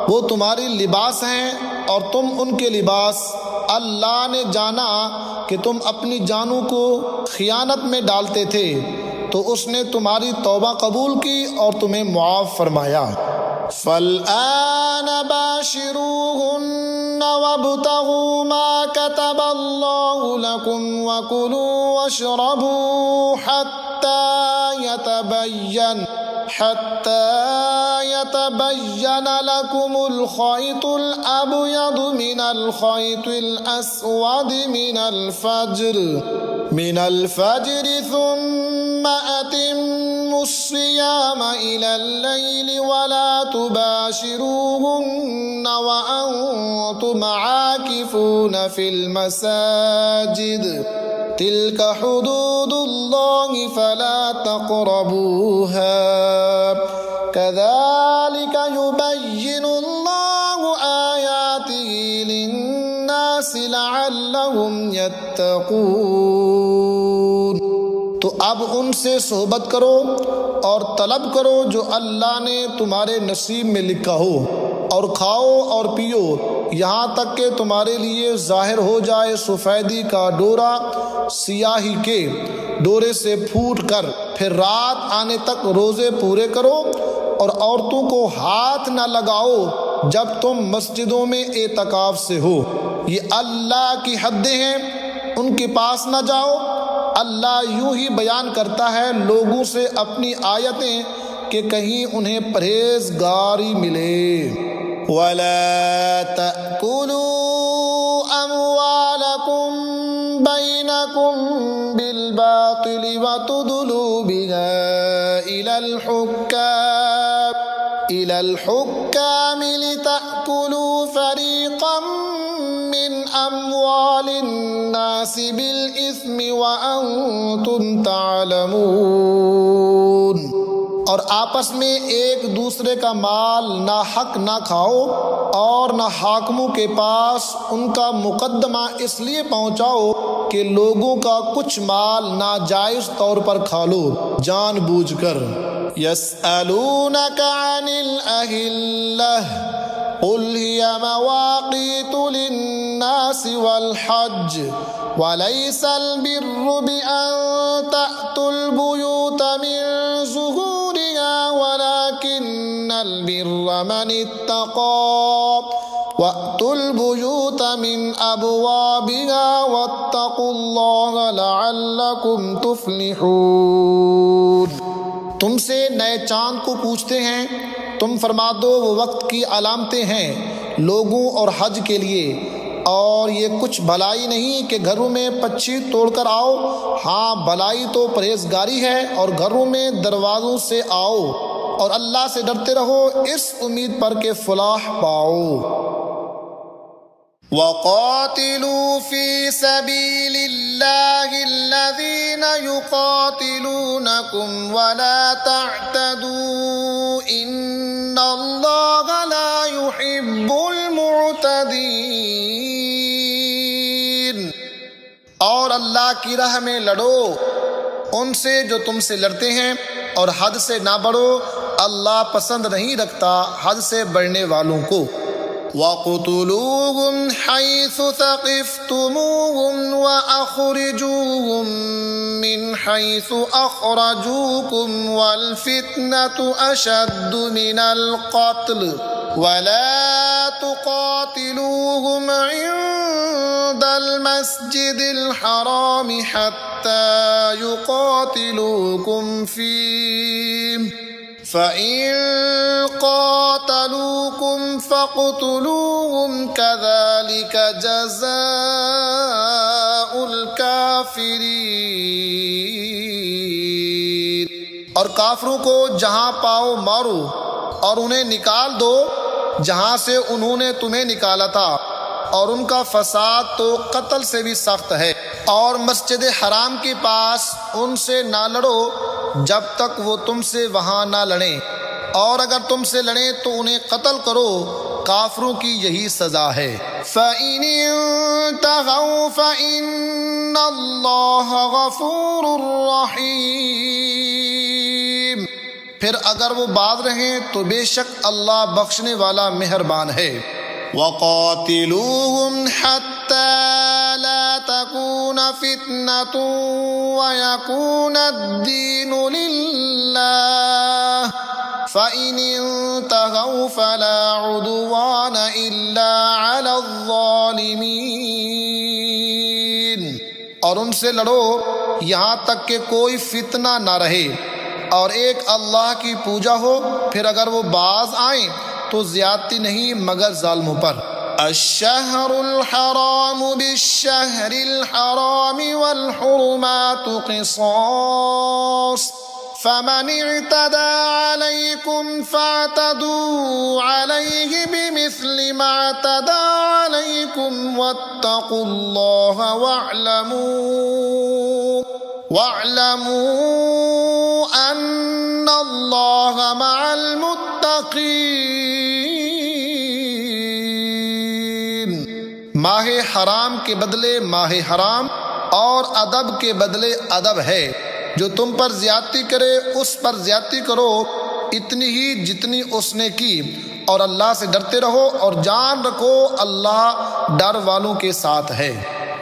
وہ تمہاری لباس ہیں اور تم ان کے لباس۔ اللہ نے جانا کہ تم اپنی جانوں کو خیانت میں ڈالتے تھے تو اس نے تمہاری توبہ قبول کی اور تمہیں معاف فرمایا۔ فَالْآنَ بَاشِرُوهُنَّ وَابْتَغُوا مَا كَتَبَ اللَّهُ لَكُمْ وَكُلُوا وَاشْرَبُوا حَتَّى يَتَبَيَّنَ لَكُمُ الْخَيْطُ الْأَبْيَضُ مِنَ الْخَيْطِ الْأَسْوَدِ مِنَ الْفَجْرِ ثُمَّ أَتِمُّوا الصيام إلى الليل ولا تباشروهن وأنتم عاكفون في المساجد تلك حدود الله فلا تقربوها كذلك يبين الله آياته للناس لعلهم يتقون۔ تو اب ان سے صحبت کرو اور طلب کرو جو اللہ نے تمہارے نصیب میں لکھا ہو، اور کھاؤ اور پیو یہاں تک کہ تمہارے لیے ظاہر ہو جائے سفیدی کا ڈورا سیاہی کے ڈورے سے پھوٹ کر، پھر رات آنے تک روزے پورے کرو، اور عورتوں کو ہاتھ نہ لگاؤ جب تم مسجدوں میں اعتکاف سے ہو، یہ اللہ کی حدیں ہیں، ان کے پاس نہ جاؤ۔ اللہ یوں ہی بیان کرتا ہے لوگوں سے اپنی آیتیں کہ کہیں انہیں پرہیزگاری ملے۔ وَلَا تَأْكُلُوا أَمْوَالَكُمْ بَيْنَكُمْ بِالْبَاطِلِ وَتُدْلُوا بِهَا إِلَى الْحُكَّامِ لِتَأْكُلُوا فَرِيقًا مِّنْ أَمْوَالِ النَّاسِ بِالْإِثْمِ وَأَنْتُمْ تَعْلَمُونَ۔ اور آپس میں ایک دوسرے کا مال ناحق نہ کھاؤ، اور نہ حاکموں کے پاس ان کا مقدمہ اس لیے پہنچاؤ کہ لوگوں کا کچھ مال ناجائز طور پر کھا لو جان بوجھ کر۔ يَسْأَلُونَكَ عَنِ الْأَهِلَّةِ قُلْ هِيَ مَوَاقِيتُ لِلنَّاسِ وَالْحَجِّ وَلَيْسَ الْبِرُّ بِأَن تَأْتُوا الْبُيُوتَ مِن ظُهُورِهَا وَلَكِنَّ الْبِرَّ مَنِ اتَّقَىٰ وَأْتُوا الْبُيُوتَ مِنْ أَبْوَابِهَا وَاتَّقُوا اللَّهَ لَعَلَّكُمْ تُفْلِحُونَ۔ تم سے نئے چاند کو پوچھتے ہیں، تم فرما دو وہ وقت کی علامتیں ہیں لوگوں اور حج کے لیے، اور یہ کچھ بھلائی نہیں کہ گھروں میں پچھی توڑ کر آؤ، ہاں بھلائی تو پرہیزگاری ہے، اور گھروں میں دروازوں سے آؤ، اور اللہ سے ڈرتے رہو اس امید پر کہ فلاح پاؤ۔ وَقَاتِلُوا فِي سَبِيلِ اللَّهِ الَّذِينَ يُقَاتِلُونَكُمْ وَلَا تَعْتَدُوا إِنَّ اللَّهَ لَا يُحِبُّ الْمُعْتَدِينَ۔ اور اللہ کی راہ میں لڑو ان سے جو تم سے لڑتے ہیں، اور حد سے نہ بڑھو، اللہ پسند نہیں رکھتا حد سے بڑھنے والوں کو۔ وَاقْتُلُوهُمْ حَيْثُ ثَقِفْتُمُوهُمْ وَأَخْرِجُوهُمْ مِنْ حَيْثُ أَخْرَجُوكُمْ وَالْفِتْنَةُ أَشَدُّ مِنَ الْقَتْلِ وَلَا تُقَاتِلُوهُمْ عِندَ الْمَسْجِدِ الْحَرَامِ حَتَّى يُقَاتِلُوكُمْ فِيهِ فَإِن قَاتَلُوكُمْ فَاقْتُلُوهُمْ كَذَلِكَ جَزَاءُ الْكَافِرِينَ۔ اور کافروں کو جہاں پاؤ مارو، اور انہیں نکال دو جہاں سے انہوں نے تمہیں نکالا تھا، اور ان کا فساد تو قتل سے بھی سخت ہے۔ اور مسجد حرام کے پاس ان سے نہ لڑو جب تک وہ تم سے وہاں نہ لڑیں، اور اگر تم سے لڑیں تو انہیں قتل کرو، کافروں کی یہی سزا ہے۔ فَإِنِ انتهوا فَإِنَّ اللَّهَ غَفُورٌ رَّحِيمٌ۔ پھر اگر وہ باز رہیں تو بے شک اللہ بخشنے والا مہربان ہے۔ وَقَاتِلُوهُمْ حَتَّى لَا تَكُونَ فِتْنَةٌ وَيَكُونَ الدِّينُ لِلَّهِ فَإِنِ انتهوا فَلَا عُدْوَانَ إِلَّا عَلَى الظَّالِمِينَ۔ اور ان سے لڑو یہاں تک کہ کوئی فتنہ نہ رہے اور ایک اللہ کی پوجا ہو، پھر اگر وہ باز آئیں تو زیادتی نہیں مگر ظالموں پر۔ الشہر الحرام بالشہر الحرام والحرمات قصاص فمن اعتدى عليكم فاعتدوا عليه بمثل ما اعتدى عليكم واتقوا الله واعلموا أن الله مع المتقين۔ ماہ حرام کے بدلے ماہ حرام اور ادب کے بدلے ادب ہے۔ جو تم پر زیادتی کرے اس پر زیادتی کرو اتنی ہی جتنی اس نے کی، اور اللہ سے ڈرتے رہو اور جان رکھو اللہ ڈر والوں کے ساتھ ہے۔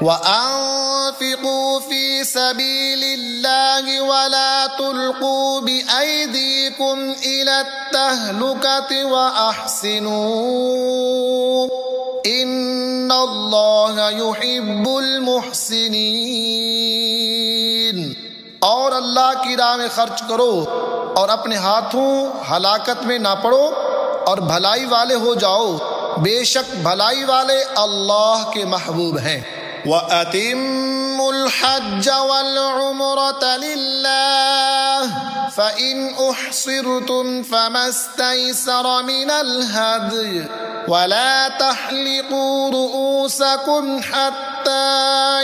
وَأَنفِقُوا فِي سَبِيلِ اللَّهِ وَلَا تُلْقُوا بِأَيْدِيكُمْ إِلَى التَّهْلُكَةِ وَأَحْسِنُوا إِنَّ اللَّهَ يُحِبُّ الْمُحْسِنِينَ۔ اور اللہ کی راہ میں خرچ کرو اور اپنے ہاتھوں ہلاکت میں نہ پڑو اور بھلائی والے ہو جاؤ، بے شک بھلائی والے اللہ کے محبوب ہیں۔ وَأَتِمُّوا الْحَجَّ وَالْعُمْرَةَ لِلَّهِ فَإِنْ أُحْصِرْتُمْ فَمَا اسْتَيْسَرَ مِنَ الْهَدْيِ وَلَا تَحْلِقُوا رُؤُوسَكُمْ حَتَّى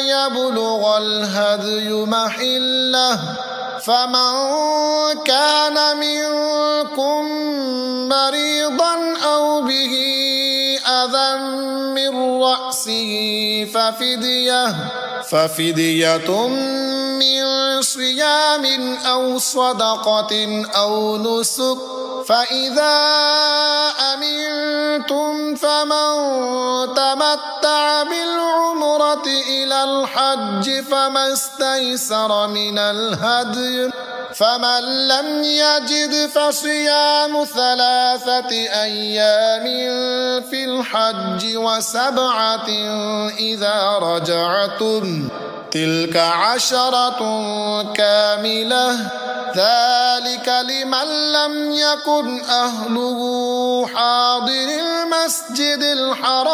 يَبْلُغَ الْهَدْيُ مَحِلَّهُ فَمَنْ كَانَ مِنْكُمْ مَرِيضًا أَوْ بِهِ أَذًى مِّن رَّأْسِهِ فَفِدْيَةٌ مِّن صِيَامٍ أَوْ صَدَقَةٍ أَوْ نُسُكٍ فَإِذَا أَمِنْتُمْ فَمَنْ تَمَتَّعَ بِالْعُمْرَةِ إِلَى الْحَجِّ فَمَا اسْتَيْسَرَ مِنَ الْهَدْيِ فَمَنْ لَمْ يَجِدْ فَصِيَامُ 3 أَيَّامٍ فِي الْحَجِّ و7 إِذَا رَجَعْتُمْ تِلْكَ 10 كَامِلَةٌ ذَلِكَ لِمَنْ لَمْ يَكُنْ أَهْلُهُ حَاضِرِ الْمَسْجِدِ الْحَرَامِ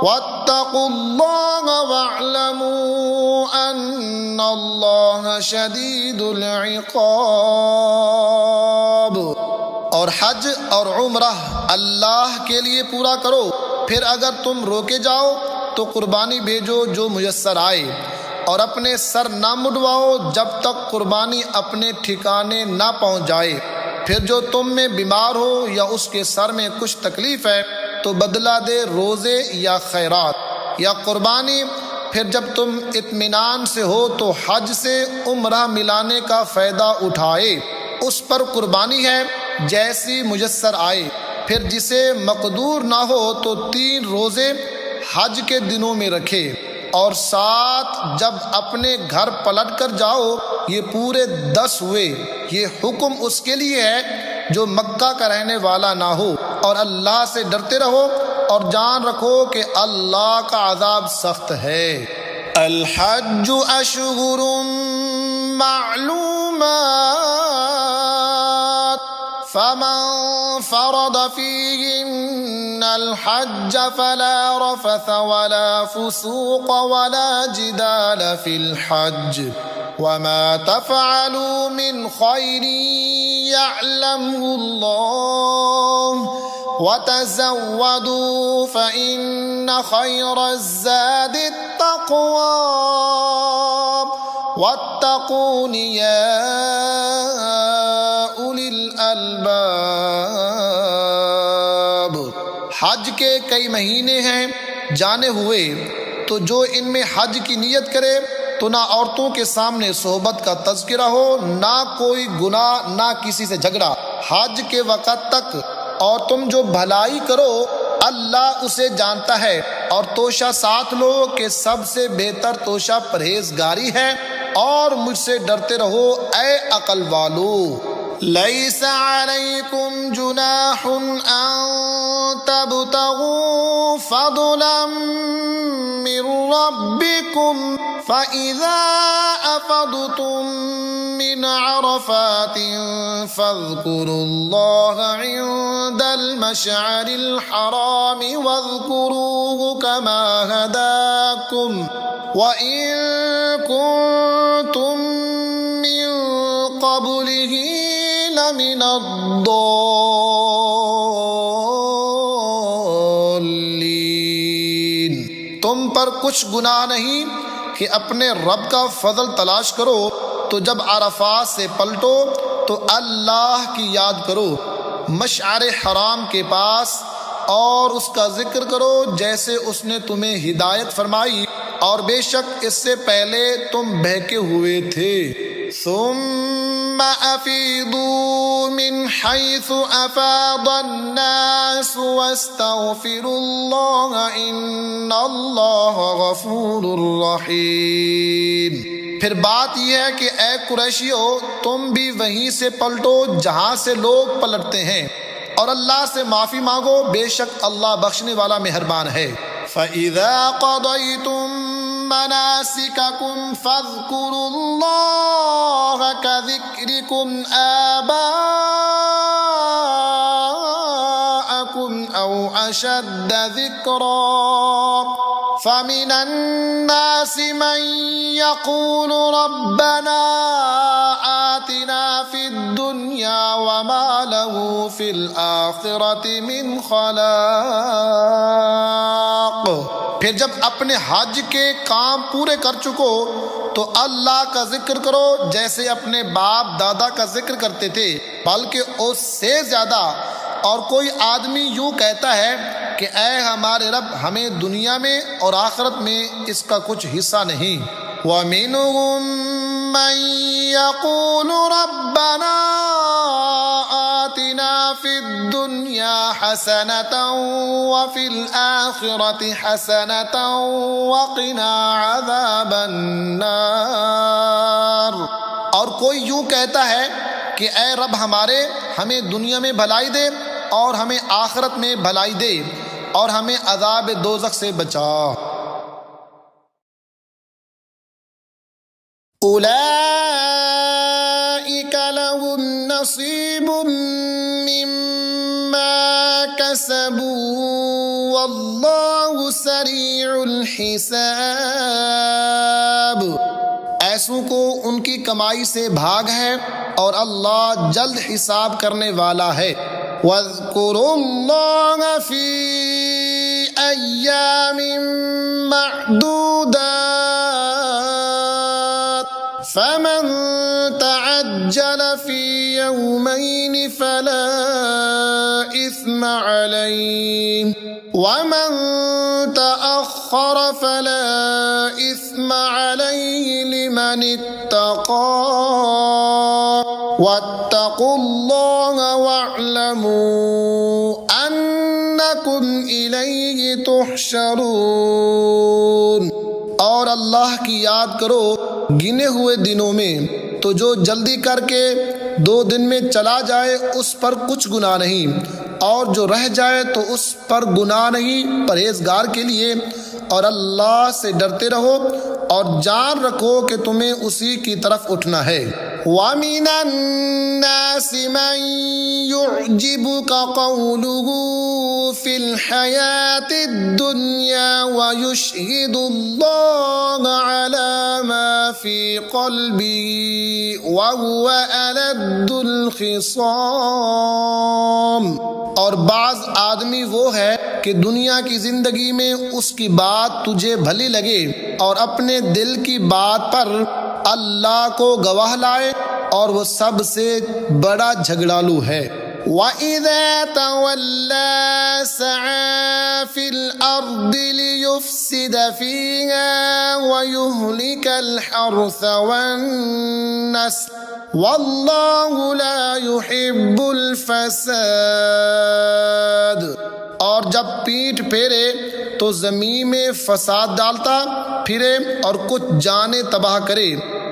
وَاتَّقُوا اللَّهَ وَاعْلَمُوا أَنَّ اللَّهَ شَدِيدُ الْعِقَابِ۔ اور حج اور عمرہ اللہ کے لیے پورا کرو، پھر اگر تم روکے جاؤ تو قربانی بھیجو جو میسر آئے، اور اپنے سر نہ مڈواؤ جب تک قربانی اپنے ٹھکانے نہ پہنچ جائے۔ پھر جو تم میں بیمار ہو یا اس کے سر میں کچھ تکلیف ہے تو بدلہ دے روزے یا خیرات یا قربانی۔ پھر جب تم اطمینان سے ہو تو حج سے عمرہ ملانے کا فائدہ اٹھائے، اس پر قربانی ہے جیسی میسر آئے۔ پھر جسے مقدور نہ ہو تو 3 روزے حج کے دنوں میں رکھے، اور 7 جب اپنے گھر پلٹ کر جاؤ، یہ پورے 10 ہوئے۔ یہ حکم اس کے لیے ہے جو مکہ کا رہنے والا نہ ہو، اور اللہ سے ڈرتے رہو اور جان رکھو کہ اللہ کا عذاب سخت ہے۔ الحج اشہر معلومات فمن فرض فيهن الحج فلا رفث ولا فسوق ولا جدال في الحج وما تفعلوا من خير يعلمه الله وتزودوا فإن خير الزاد التقوى واتقون يا أولي الألباب۔ حج کے کئی مہینے ہیں جانے ہوئے، تو جو ان میں حج کی نیت کرے تو نہ عورتوں کے سامنے صحبت کا تذکرہ ہو، نہ کوئی گناہ، نہ کسی سے جھگڑا حج کے وقت تک، اور تم جو بھلائی کرو اللہ اسے جانتا ہے، اور توشہ ساتھ لو کہ سب سے بہتر توشہ پرہیزگاری ہے، اور مجھ سے ڈرتے رہو اے عقل والو۔ لیس علیکم جناح ان تبتغوا فضلا من ربکم فإذا أفضتم من عرفات فاذكروا الله عند المشعر الحرام واذكروه كما هداكم وإن كنتم من قبله لمن الضالين۔ تم پر کچھ گناہ نہیں کہ اپنے رب کا فضل تلاش کرو تو جب عرفات سے پلٹو تو اللہ کی یاد کرو مشعر حرام کے پاس اور اس کا ذکر کرو جیسے اس نے تمہیں ہدایت فرمائی، اور بے شک اس سے پہلے تم بہکے ہوئے تھے۔ ثم افیضوا من حیث افاض الناس واستغفروا اللہ ان اللہ غفور رحیم۔ پھر بات یہ ہے کہ اے قریشیو، تم بھی وہیں سے پلٹو جہاں سے لوگ پلٹتے ہیں، اور اللہ سے معافی مانگو، بے شک اللہ بخشنے والا مہربان ہے۔ فَإِذَا قَضَيْتُم مَّنَاسِكَكُمْ فَاذْكُرُوا اللَّهَ كَذِكْرِكُمْ آبَاءَكُمْ أَوْ أَشَدَّ ذِكْرًا فَمِنَ النَّاسِ مَن يَقُولُ رَبَّنَا آتِنَا فِي الدُّنْيَا وَمَا لَهُ فِي الْآخِرَةِ مِنْ خَلَاقٍ۔ پھر جب اپنے حج کے کام پورے کر چکو تو اللہ کا ذکر کرو جیسے اپنے باپ دادا کا ذکر کرتے تھے، بلکہ اس سے زیادہ۔ اور کوئی آدمی یوں کہتا ہے کہ اے ہمارے رب، ہمیں دنیا میں اور آخرت میں اس کا کچھ حصہ نہیں۔ وَمِنْهُمْ مَنْ يَقُولُ رَبَّنَا آتِنَا فِي الدُّنْيَا حَسَنَةً وَفِي الْآخِرَةِ حَسَنَةً وَقِنَا عَذَابَ النَّارِ۔ اور کوئی یوں کہتا ہے کہ اے رب ہمارے، ہمیں دنیا میں بھلائی دے اور ہمیں آخرت میں بھلائی دے اور ہمیں عذاب دوزخ سے بچا۔ اولئک لهم نصیب مما کسبوا واللہ سریع الحساب۔ ایسوں کو ان کی کمائی سے بھاگ ہے اور اللہ جلد حساب کرنے والا ہے۔ وَاذْكُرُوا اللَّهَ فِي أَيَّامٍ مَّعْدُودَاتٍ فَمَن تَعَجَّلَ فِي يَوْمَيْنِ فَلَا إِثْمَ عَلَيْهِ وَمَن تَأَخَّرَ فَلَا إِثْمَ عَلَيْهِ لِمَنِ اتَّقَىٰ وَاتَّقُوا اللَّهَ وَاعْلَمُوا أَنَّكُمْ إِلَيْهِ تُحْشَرُونَ۔ اور اللہ کی یاد کرو گنے ہوئے دنوں میں، تو جو جلدی کر کے 2 دن میں چلا جائے اس پر کچھ گناہ نہیں، اور جو رہ جائے تو اس پر گناہ نہیں پرہیزگار کے لیے۔ اور اللہ سے ڈرتے رہو اور جان رکھو کہ تمہیں اسی کی طرف اٹھنا ہے۔ وَمِنَ النَّاسِ مَن يُعْجِبُكَ قَوْلُهُ فِي الْحَيَاةِ الدُّنْيَا وَيُشْهِدُ اللَّهَ عَلَى مَا فِي قَلْبِهِ وَهُوَ أَلَدُّ الْخِصَامِ۔ اور بعض آدمی وہ ہے کہ دنیا کی زندگی میں اس کی بات تجھے بھلی لگے اور اپنے دل کی بات پر اللہ کو گواہ لائے، اور وہ سب سے بڑا جھگڑالو ہے۔ وَإِذَا تَوَلَّى سَعَىٰ فِي الْأَرْضِ لِيُفْسِدَ فِيهَا وَيُهْلِكَ الْحَرْثَ وَالنَّسْلَ وَاللَّهُ لَا يُحِبُّ الْفَسَادَ۔ اور جب پیٹھ پھیرے تو زمین میں فساد ڈالتا پھرے اور کچھ جانیں تباہ کرے،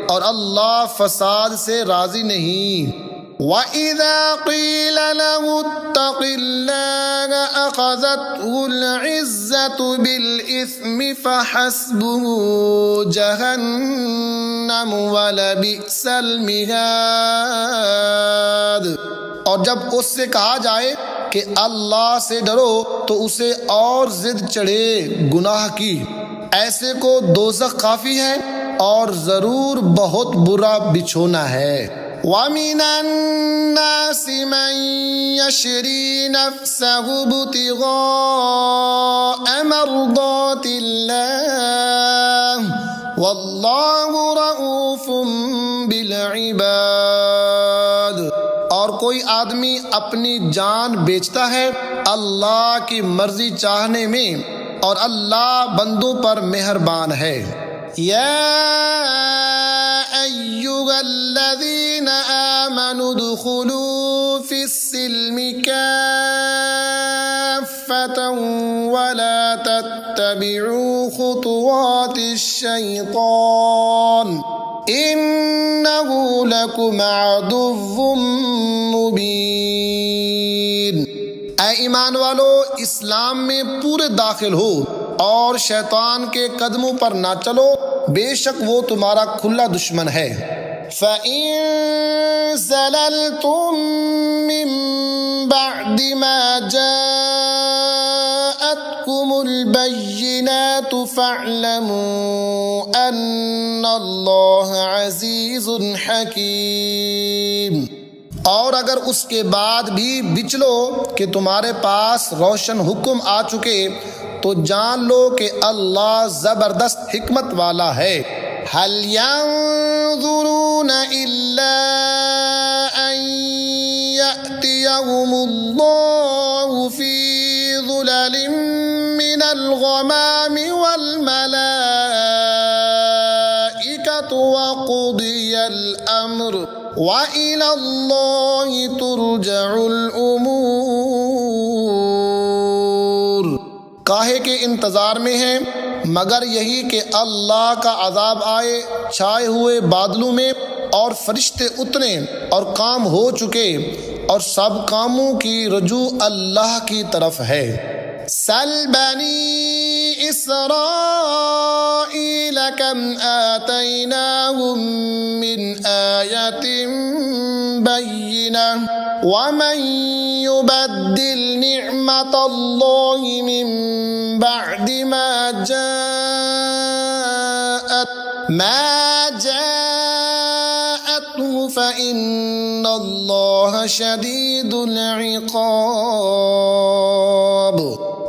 اور اللہ فساد سے راضی نہیں۔ وَإِذَا قِيلَ لَهُ اتَّقِ اللَّهَ أَخَذَتْهُ الْعِزَّةُ بِالْإِثْمِ فَحَسْبُهُ جَهَنَّمُ وَلَبِئْسَ الْمِهَادُ۔ اور جب اس سے کہا جائے کہ اللہ سے ڈرو تو اسے اور ضد چڑھے گناہ کی، ایسے کو دوزخ کافی ہے اور ضرور بہت برا بچھونا ہے۔ وَمِنَ النَّاسِ مَن يَشْرِي نَفْسَهُ ابْتِغَاءَ مَرْضَاتِ اللَّهِ وَاللَّهُ رَءُوفٌ بِالْعِبَادِ۔ اور کوئی آدمی اپنی جان بیچتا ہے اللہ کی مرضی چاہنے میں، اور اللہ بندوں پر مہربان ہے۔ یا ایھا الذین آمنوا ادخلوا فی السلم کافۃ ولا تتبعوا خطوات الشیطان انہ لکم عدو مبین۔ اے ایمان والو، اسلام میں پورے داخل ہو اور شیطان کے قدموں پر نہ چلو، بے شک وہ تمہارا کھلا دشمن ہے۔ فَإِن زَلَلْتُم مِّن بَعْدِ مَا جَاءَتْكُمُ الْبَيِّنَاتُ فَاعْلَمُوا أَنَّ اللَّهَ عَزِيزٌ حَكِيمٌ۔ اور اگر اس کے بعد بھی بچلو کہ تمہارے پاس روشن حکم آ چکے تو جان لو کہ اللہ زبردست حکمت والا ہے۔ هل ينظرون إلا أن يأتيهم الله في ظلل من الغمام والملائكة وقضي الأمر وإلى الله ترجع الأمور۔ کاہے کے انتظار میں ہیں مگر یہی کہ اللہ کا عذاب آئے چھائے ہوئے بادلوں میں، اور فرشتے اتریں اور کام ہو چکے، اور سب کاموں کی رجوع اللہ کی طرف ہے۔ سل بنی اسرائیل کم آتیناہم من آیۃ بینہ ومن یبدل نعمت اللہ من بعد ما جاءته فإن اللہ شدید العقاب۔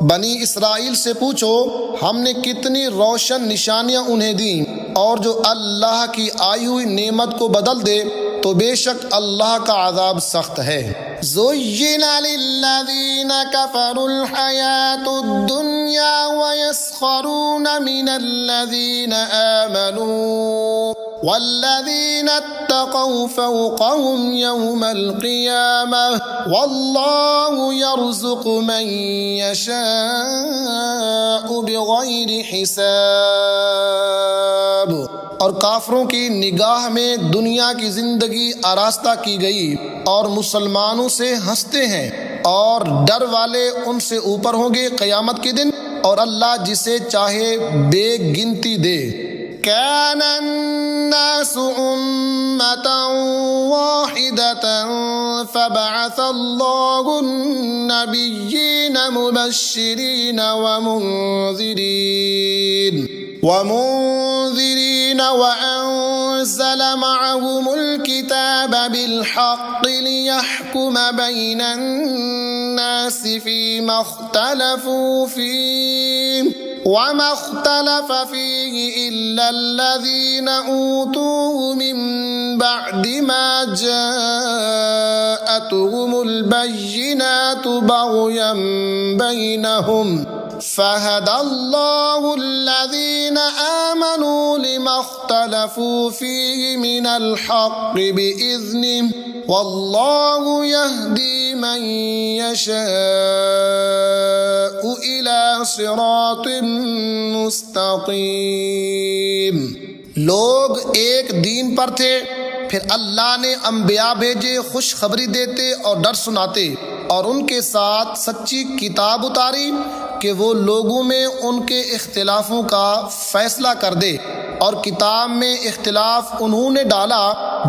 بنی اسرائیل سے پوچھو ہم نے کتنی روشن نشانیاں انہیں دیں، اور جو اللہ کی آئی ہوئی نعمت کو بدل دے تو بے شک اللہ کا عذاب سخت ہے۔ زُيِّنَ لِلَّذِينَ كَفَرُوا الْحَيَاةُ الدُّنْيَا وَيَسْخَرُونَ مِنَ الَّذِينَ آمَنُوا وَالَّذِينَ اتَّقَوْا فَوْقَهُمْ يَوْمَ الْقِيَامَةِ وَاللَّهُ يَرْزُقُ مَن يَشَاءُ بِغَيْرِ حِسَابٍ۔ اور کافروں کی نگاہ میں دنیا کی زندگی آراستہ کی گئی، اور مسلمانوں سے ہنستے ہیں، اور ڈر والے ان سے اوپر ہوں گے قیامت کے دن، اور اللہ جسے چاہے بے گنتی دے۔ كان الناس أمة واحدة فبعث الله النبيين مبشرين ومنذرين وأنزل معهم الكتاب بالحق ليحكم بين الناس فيما اختلفوا فيه وما اختلف فيه إلا الذين أوتوه من بعد ما جاءتهم البينات بغيا بينهم فهدى الله الذين آمنوا لما اختلفوا فيه من الحق بإذنه والله يهدي من يشاء إلى صراط مستقيم۔ لوگ ایک دین پر تھے، پھر اللہ نے انبیاء بھیجے خوشخبری دیتے اور ڈر سناتے، اور ان کے ساتھ سچی کتاب اتاری کہ وہ لوگوں میں ان کے اختلافوں کا فیصلہ کر دے، اور کتاب میں اختلاف انہوں نے ڈالا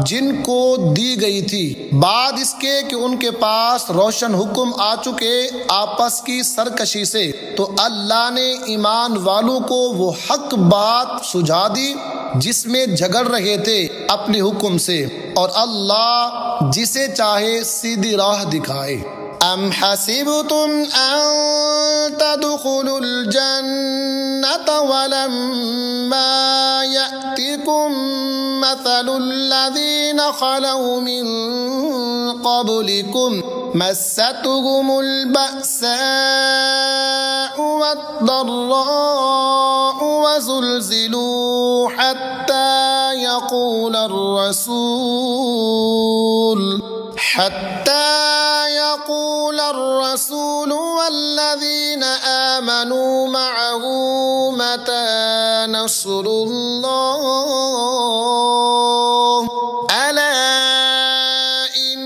جن کو دی گئی تھی، بعد اس کے کہ ان کے پاس روشن حکم آ چکے آپس کی سرکشی سے، تو اللہ نے ایمان والوں کو وہ حق بات سجھا دی جس میں جھگڑ رہے تھے اپنے حکم سے، اور اللہ جسے چاہے سیدھی راہ دکھائے۔ ام حسبتم ان تدخلوا الجنة ولما يأتكم مثل الذين خلوا من قبلكم مستهم البأساء والضراء وزلزلوا حتى يقول الرسول والذين آمنوا معه متى نصر الله ألا إن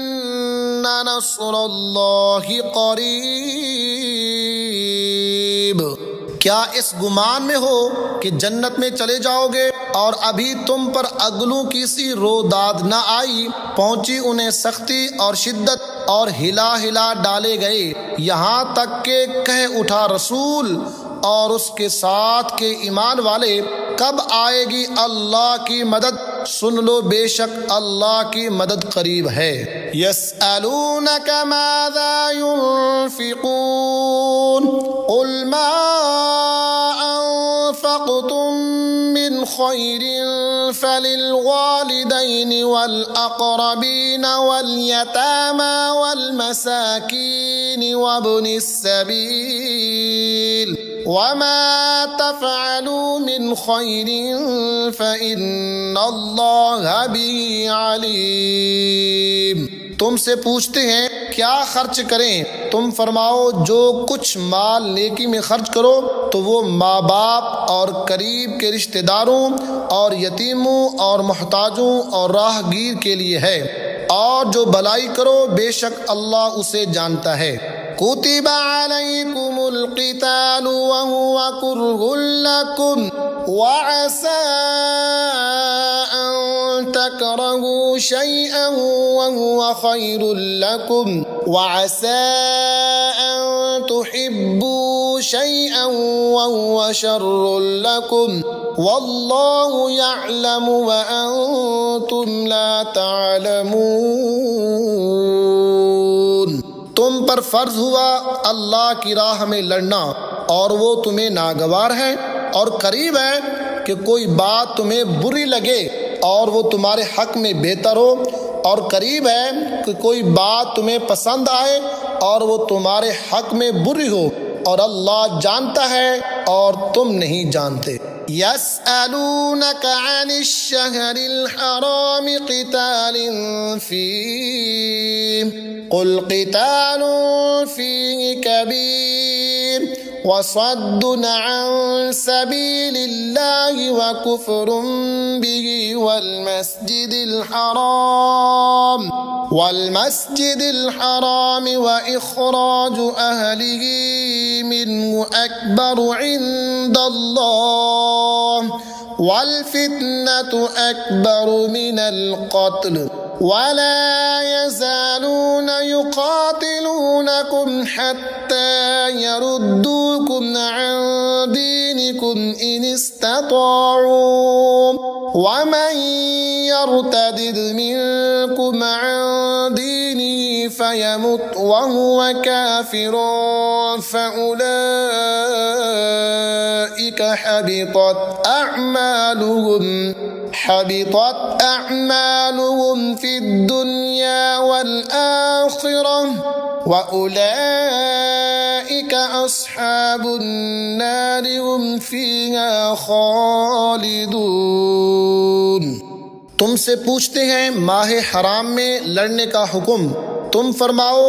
نصر الله قريب۔ کیا اس گمان میں ہو کہ جنت میں چلے جاؤ گے اور ابھی تم پر اگلوں کی سی روداد نہ آئی، پہنچی انہیں سختی اور شدت اور ہلا ہلا ڈالے گئے، یہاں تک کہ کہہ اٹھا رسول اور اس کے ساتھ کے ایمان والے، کب آئے گی اللہ کی مدد؟ سن لو بے شک اللہ کی مدد قریب ہے۔ یسألونک ماذا ينفقون قل ما انفقتم من خیر فللوالدین والاقربین والیتامی والمساکین وابن السبیل وما تفعلوا من خیر فإن اللہ به علیم۔ تم سے پوچھتے ہیں کیا خرچ کریں، تم فرماؤ جو کچھ مال نیکی میں خرچ کرو تو وہ ماں باپ اور قریب کے رشتہ داروں اور یتیموں اور محتاجوں اور راہ گیر کے لیے ہے، اور جو بھلائی کرو بے شک اللہ اسے جانتا ہے۔ کتب علیکم القتال وهو کرہ لکم وعسى ان تکرہوا شیئا وهو خیر لکم وعسى ان تحبوا شیئا وهو شر لکم واللہ یعلم وانتم لا تعلمون۔ تم پر فرض ہوا اللہ کی راہ میں لڑنا، اور وہ تمہیں ناگوار ہے اور قریب ہے کہ کوئی بات تمہیں بری لگے اور وہ تمہارے حق میں بہتر ہو، اور قریب ہے کہ کوئی بات تمہیں پسند آئے اور وہ تمہارے حق میں بری ہو، اور اللہ جانتا ہے اور تم نہیں جانتے۔ يسألونك عن الشهر الحرام قتال فيه قل قتال فيه كبير وصد عن سبيل الله وكفر به والمسجد الحرام وإخراج أهله منه أكبر عند الله والفتنة أكبر من القتل ولا يزالون يقاتلونكم حتى يردوكم عن دينكم إن استطاعوا ومن يرتد منكم عن دينه فيمت وهو كافر فأولئك حبطت أعمالهم في الدنيا والآخرة وأولئك أصحاب النار هم فيها خالدون۔ تم سے پوچھتے ہیں ماہ حرام میں لڑنے کا حکم، تم فرماؤ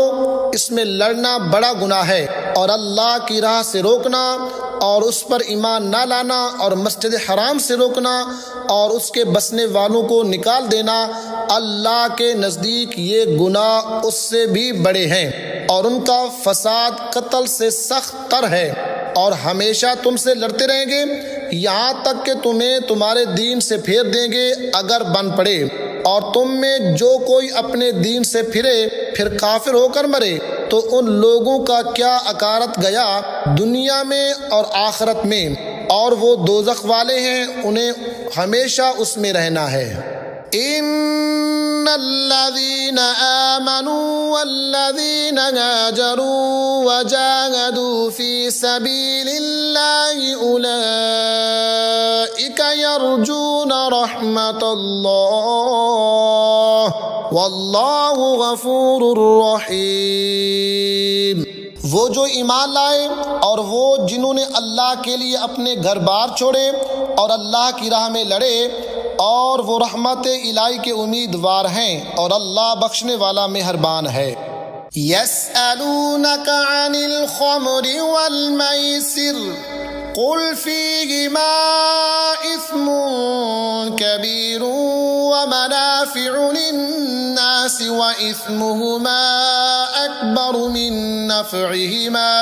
اس میں لڑنا بڑا گناہ ہے، اور اللہ کی راہ سے روکنا اور اس پر ایمان نہ لانا اور مسجد حرام سے روکنا اور اس کے بسنے والوں کو نکال دینا، اللہ کے نزدیک یہ گناہ اس سے بھی بڑے ہیں، اور ان کا فساد قتل سے سخت تر ہے، اور ہمیشہ تم سے لڑتے رہیں گے یہاں تک کہ تمہیں تمہارے دین سے پھیر دیں گے اگر بن پڑے، اور تم میں جو کوئی اپنے دین سے پھرے پھر کافر ہو کر مرے تو ان لوگوں کا کیا اکارت گیا دنیا میں اور آخرت میں، اور وہ دوزخ والے ہیں، انہیں ہمیشہ اس میں رہنا ہے۔ ان الذين آمنوا والذين هاجروا وجاهدوا في سبيل الله أولئك يرجون رحمة الله والله غفور رحيم۔ وہ جو ایمان لائے اور وہ جنہوں نے اللہ کے لیے اپنے گھر بار چھوڑے اور اللہ کی راہ میں لڑے، اور وہ رحمت الہی کے امیدوار ہیں، اور اللہ بخشنے والا مہربان ہے۔ يسألونك عن الخمر والميسر قل فيهما إثم كبير ومنافع للناس وإثمهما أكبر من نفعهما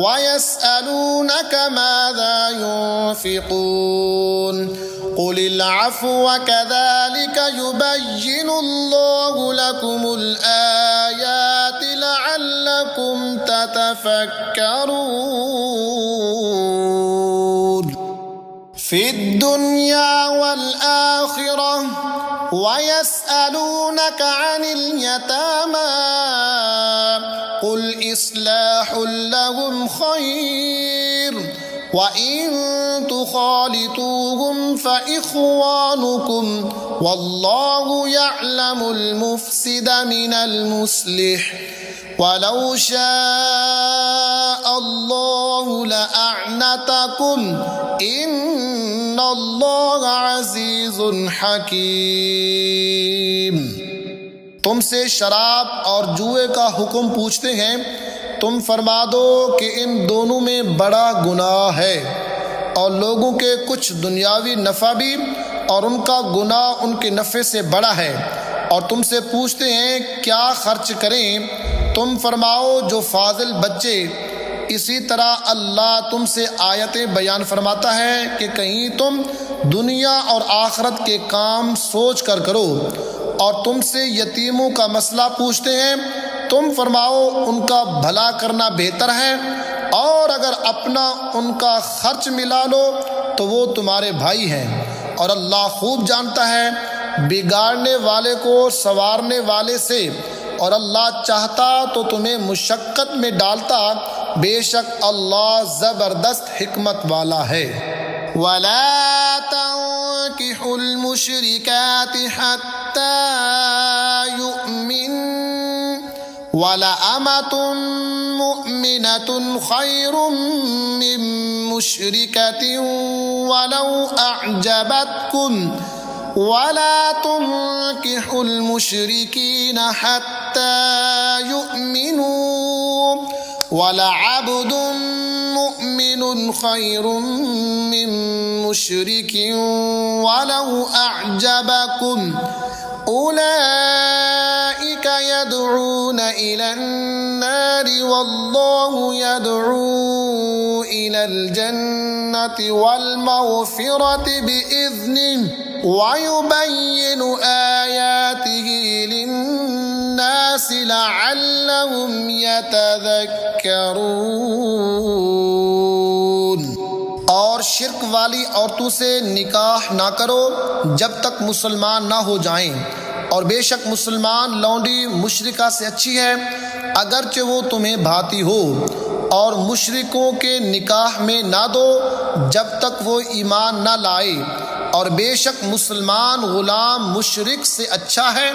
ويسألونك ماذا ينفقون قل العفو كذلك يبين الله لكم الآيات لعلكم تتفكرون في الدنيا والآخرة ويسألونك عن اليتامى قل إصلاح لهم خير وَإِن تُخَالِطُوهُمْ فَإِخْوَانُكُمْ وَاللَّهُ يَعْلَمُ الْمُفْسِدَ مِنَ الْمُصْلِحِ وَلَوْ شَاءَ اللَّهُ لَأَعْنَتَكُمْ إِنَّ اللَّهَ عَزِيزٌ حَكِيمٌ۔ تم سے شراب اور جوئے کا حکم پوچھتے ہیں، تم فرما دو کہ ان دونوں میں بڑا گناہ ہے، اور لوگوں کے کچھ دنیاوی نفع بھی، اور ان کا گناہ ان کے نفع سے بڑا ہے۔ اور تم سے پوچھتے ہیں کیا خرچ کریں، تم فرماؤ جو فاضل بچے۔ اسی طرح اللہ تم سے آیتیں بیان فرماتا ہے کہ کہیں تم دنیا اور آخرت کے کام سوچ کر کرو۔ اور تم سے یتیموں کا مسئلہ پوچھتے ہیں، تم فرماؤ ان کا بھلا کرنا بہتر ہے، اور اگر اپنا ان کا خرچ ملا لو تو وہ تمہارے بھائی ہیں، اور اللہ خوب جانتا ہے بگاڑنے والے کو سنوارنے والے سے، اور اللہ چاہتا تو تمہیں مشقت میں ڈالتا، بے شک اللہ زبردست حکمت والا ہے۔ وَلَا تَنكِحُوا الْمُشْرِكَاتِ حَتَّى يُؤْمِنَّ وَلَأَمَةٌ مُؤْمِنَةٌ خَيْرٌ مِّن مُّشْرِكَةٍ وَلَوْ أَعْجَبَتْكُمْ وَلَا تُنكِحُوا الْمُشْرِكِينَ حَتَّى يُؤْمِنُوا وَلَعَبْدٌ مُؤْمِنٌ خَيْرٌ مِّن مُّشْرِكٍ وَلَوْ أَعْجَبَكُمْ أُولَئِكَ يَدْعُونَ إِلَى النَّارِ وَاللَّهُ يَدْعُو إِلَى الْجَنَّةِ وَالْمَغْفِرَةِ بِإِذْنِهِ وَيُبَيِّنُ آيَاتِهِ لِلنَّاسِ لَعَلَّهُمْ يَتَذَكَّرُونَ۔ اور شرک والی عورتوں سے نکاح نہ کرو جب تک مسلمان نہ ہو جائیں، اور بے شک مسلمان لونڈی مشرکہ سے اچھی ہے اگرچہ وہ تمہیں بھاتی ہو، اور مشرکوں کے نکاح میں نہ دو جب تک وہ ایمان نہ لائے، اور بے شک مسلمان غلام مشرک سے اچھا ہے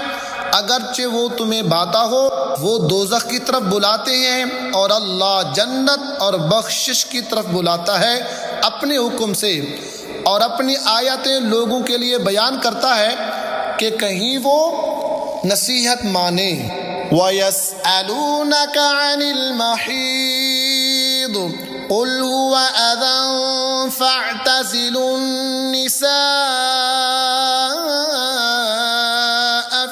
اگرچہ وہ تمہیں بھاتا ہو۔ وہ دوزخ کی طرف بلاتے ہیں اور اللہ جنت اور بخشش کی طرف بلاتا ہے اپنے حکم سے، اور اپنی آیتیں لوگوں کے لیے بیان کرتا ہے کہ کہیں وہ نصیحت مانے۔ وَيَسْأَلُونَكَ عَنِ الْمَحِيضِ قُلْ هُوَ أَذًى فَاعْتَزِلُوا النِّسَاءَ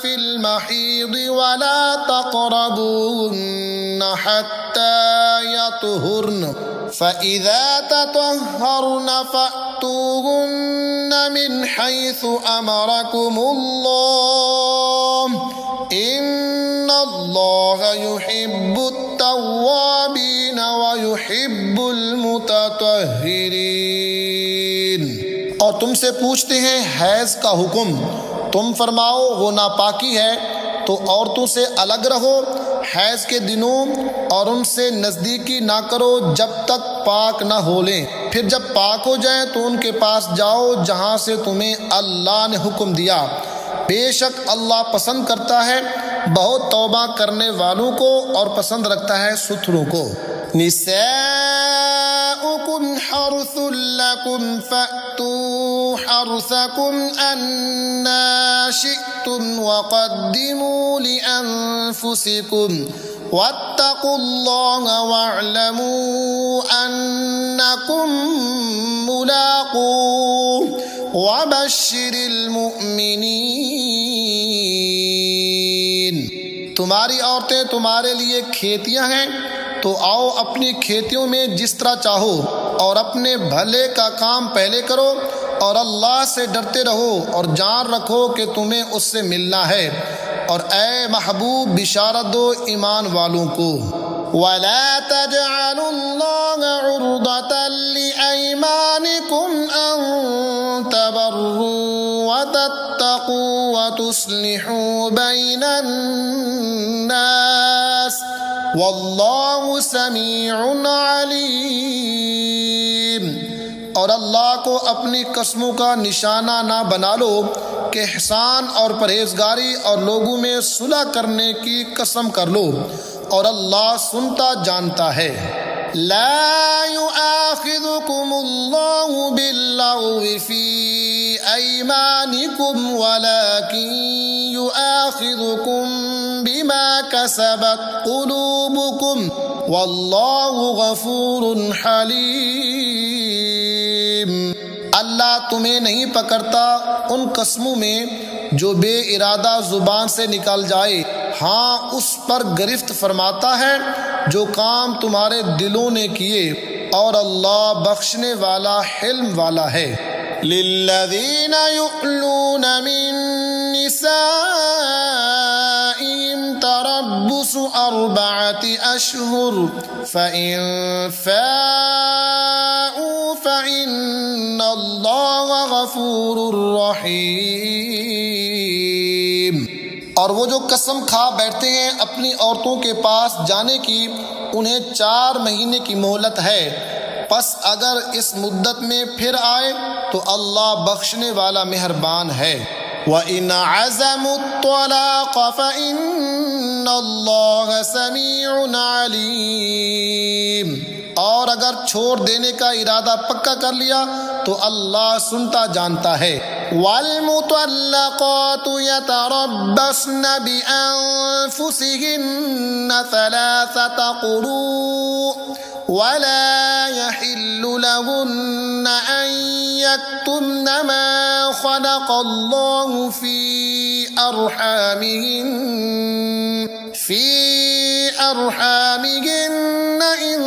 فِي الْمَحِيضِ وَلَا تَقْرَبُوهُنَّ حَتَّى يَطْهُرْنَ فَإِذَا تَطَهَّرْنَ فَأْتُوهُنَّ مِنْ حَيْثُ أَمَرَكُمُ اللَّهُ إِنَّ اللَّهَ يُحِبُّ التَّوَّابِينَ وَيُحِبُّ الْمُتَطَهِّرِينَ۔ اور تم سے پوچھتے ہیں حیض کا حکم، تم فرماؤ وہ ناپاکی ہے، تو عورتوں سے الگ رہو حیض کے دنوں اور ان سے نزدیکی نہ کرو جب تک پاک نہ ہو لیں، پھر جب پاک ہو جائیں تو ان کے پاس جاؤ جہاں سے تمہیں اللہ نے حکم دیا، بے شک اللہ پسند کرتا ہے بہت توبہ کرنے والوں کو اور پسند رکھتا ہے ستھروں کو۔ نساؤکم حرث لکم فأتوا حرثکم انا شئتم وقدموا لأنفسکم واتقوا اللہ واعلموا انکم ملاقوہ وبشر المؤمنین۔ تمہاری عورتیں تمہارے لیے کھیتیاں ہیں، تو آؤ اپنی کھیتیوں میں جس طرح چاہو اور اپنے بھلے کا کام پہلے کرو اور اللہ سے ڈرتے رہو اور جان رکھو کہ تمہیں اس سے ملنا ہے، اور اے محبوب بشارت دو ایمان والوں کو۔ وَلَا تَجْعَلُوا اللَّهَ عُرْضَةً لِأَيْمَانِكُمْ أَن تَبَرُّوا وَتَتَّقُوا وَتُصْلِحُوا بَيْنَ النَّاسِ وَاللَّهُ سَمِيعٌ عَلِيمٌ۔ اور اللہ کو اپنی قسموں کا نشانہ نہ بنا لو کہ احسان اور پرہیزگاری اور لوگوں میں صلح کرنے کی قسم کر لو، اور اللہ سنتا جانتا ہے۔ لا يؤاخذكم الله باللغو في أيمانكم ولكن يؤاخذكم بما كسبت قلوبكم والله غفور حليم۔ اللہ تمہیں نہیں پکڑتا ان قسموں میں جو بے ارادہ زبان سے نکل جائے، ہاں اس پر گرفت فرماتا ہے جو کام تمہارے دلوں نے کیے، اور اللہ بخشنے والا حلم والا ہے۔ للذین یؤلون من نسائهم تربص 4 أشهر فإن فاءوا فإن اللہ غفور رحیم۔ اور وہ جو قسم کھا بیٹھتے ہیں اپنی عورتوں کے پاس جانے کی، انہیں 4 مہینے کی مہلت ہے، پس اگر اس مدت میں پھر آئے تو اللہ بخشنے والا مہربان ہے۔ وَإِنْ عَزَمُوا الطَّلَاقَ فَإِنَّ اللَّهَ سَمِيعٌ عَلِيمٌ۔ اور اگر چھوڑ دینے کا ارادہ پکا کر لیا تو اللہ سنتا جانتا ہے۔ وَالْمُطَلَّقَاتُ يَتَرَبَّصْنَ بِأَنفُسِهِنَّ 3 قُرُوءٍ وَلَا يَحِلُّ لَهُنَّ أَن يَكْتُمْنَ مَا خَلَقَ اللَّهُ فِي أَرْحَامِهِنَّ إِن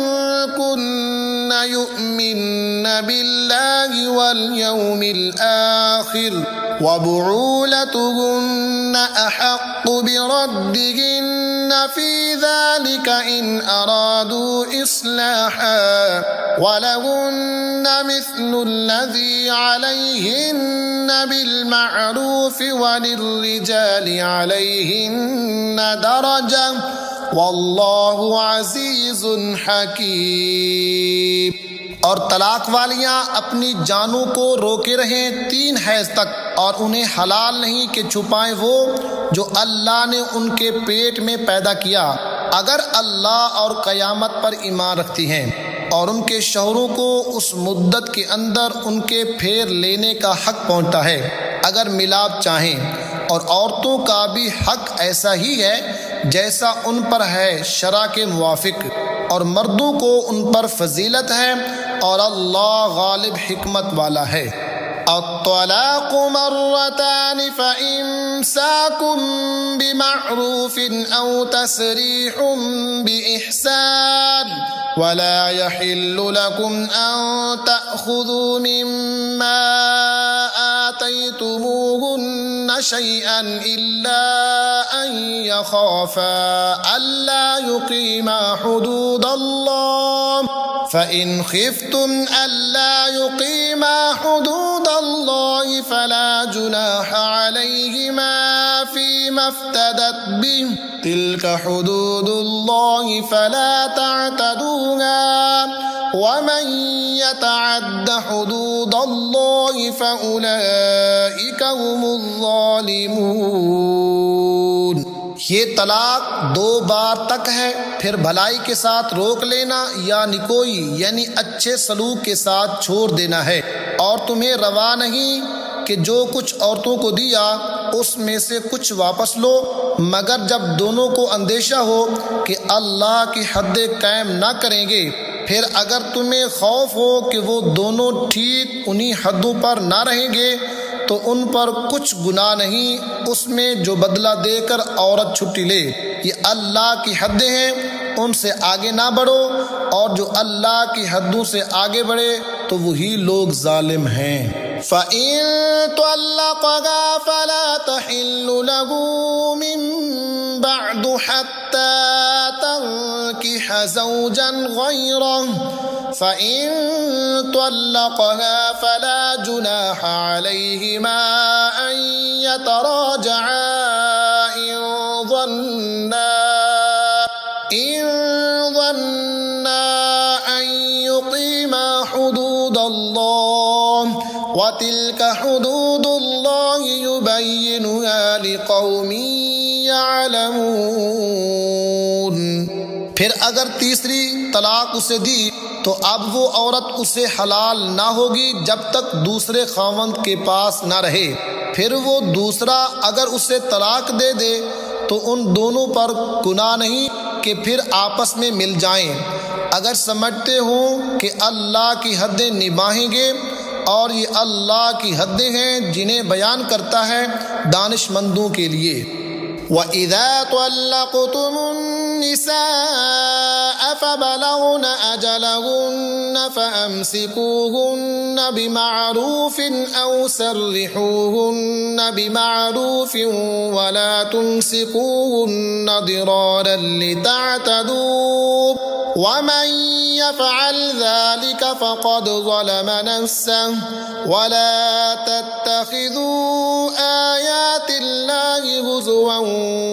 كُنَّ يُؤْمِنَّ بِاللَّهِ وَالْيَوْمِ الْآخِرِ وَبُعُولَتُهُنَّ أَحَقُّ بِرَدِّهِنَّ فِي ذَلِكَ إِنْ أَرَادُوا إِصْلَاحًا وَلَهُنَّ مِثْلُ الَّذِي عَلَيْهِنَّ بِالْمَعْرُوفِ وَلِلرِّجَالِ عَلَيْهِنَّ دَرَجَةٌ وَاللَّهُ عَزِيزٌ حَكِيمٌ۔ اور طلاق والیاں اپنی جانوں کو روکے رہیں 3 حیض تک، اور انہیں حلال نہیں کہ چھپائیں وہ جو اللہ نے ان کے پیٹ میں پیدا کیا، اگر اللہ اور قیامت پر ایمان رکھتی ہیں، اور ان کے شوہروں کو اس مدت کے اندر ان کے پھیر لینے کا حق پہنچتا ہے اگر ملاپ چاہیں، اور عورتوں کا بھی حق ایسا ہی ہے جیسا ان پر ہے شرع کے موافق، اور مردوں کو ان پر فضیلت ہے، اور اللہ غالب حکمت والا ہے۔ الطلاق مرتان فإمساك بمعروف أو تسريح بإحسان ولا يحل لكم أن تأخذوا مما آتيتموهن شيئا إلا أن يخافا ألا يقيما حدود الله فَإِنْ خِفْتُمْ أَلَّا يُقِيمَا حُدُودَ اللَّهِ فَلَا جُنَاحَ عَلَيْهِمَا فِيمَا افْتَدَتْ بِهِ تِلْكَ حُدُودُ اللَّهِ فَلَا تَعْتَدُوهَا وَمَنْ يَتَعَدَّ حُدُودَ اللَّهِ فَأُولَئِكَ هُمُ الظَّالِمُونَ۔ یہ طلاق 2 بار تک ہے، پھر بھلائی کے ساتھ روک لینا یا نکوئی یعنی اچھے سلوک کے ساتھ چھوڑ دینا ہے، اور تمہیں روا نہیں کہ جو کچھ عورتوں کو دیا اس میں سے کچھ واپس لو، مگر جب دونوں کو اندیشہ ہو کہ اللہ کی حدیں قائم نہ کریں گے۔ پھر اگر تمہیں خوف ہو کہ وہ دونوں ٹھیک انہی حدوں پر نہ رہیں گے تو ان پر کچھ گناہ نہیں اس میں جو بدلہ دے کر عورت چھٹی لے۔ یہ اللہ کی حدیں ہیں، ان سے آگے نہ بڑھو، اور جو اللہ کی حدوں سے آگے بڑھے تو وہی لوگ ظالم ہیں۔ فَإِن طَلَّقَهَا فَلَا تَحِلُّ لَهُ مِن بَعْدُ حَتَّى تَنكِحَ زَوْجًا غَيْرَهُ فَإِن طَلَّقَهَا فَلَا جُنَاحَ عَلَيْهِمَا أَن يَتَرَاجَعَا إِن ظَنَّا أَن يُقِيمَا حُدُودَ اللَّهِ وَتِلْكَ حُدُودُ اللَّهِ يُبَيِّنُهَا لِقَوْمٍ يَعْلَمُونَ۔ پھر اگر تیسری طلاق اسے دی تو اب وہ عورت اسے حلال نہ ہوگی جب تک دوسرے خاوند کے پاس نہ رہے۔ پھر وہ دوسرا اگر اسے طلاق دے دے تو ان دونوں پر گناہ نہیں کہ پھر آپس میں مل جائیں، اگر سمجھتے ہوں کہ اللہ کی حدیں نبھائیں گے، اور یہ اللہ کی حدیں ہیں جنہیں بیان کرتا ہے دانش مندوں کے لیے۔ وَإِذَا طَلَّقْتُمُ النِّسَاءَ فَبَلَغْنَ أَجَلَهُنَّ فَأَمْسِكُوهُنَّ بِمَعْرُوفٍ أَوْ سَرِّحُوهُنَّ بِمَعْرُوفٍ وَلَا تُمْسِكُوهُنَّ ضِرَارًا لِتَعْتَدُوا وَمَنْ يَفْعَلْ ذَلِكَ فَقَدْ ظَلَمَ نَفْسَهُ وَلَا تَتَّخِذُوا آيَاتِ اللَّهِ هُزُوًا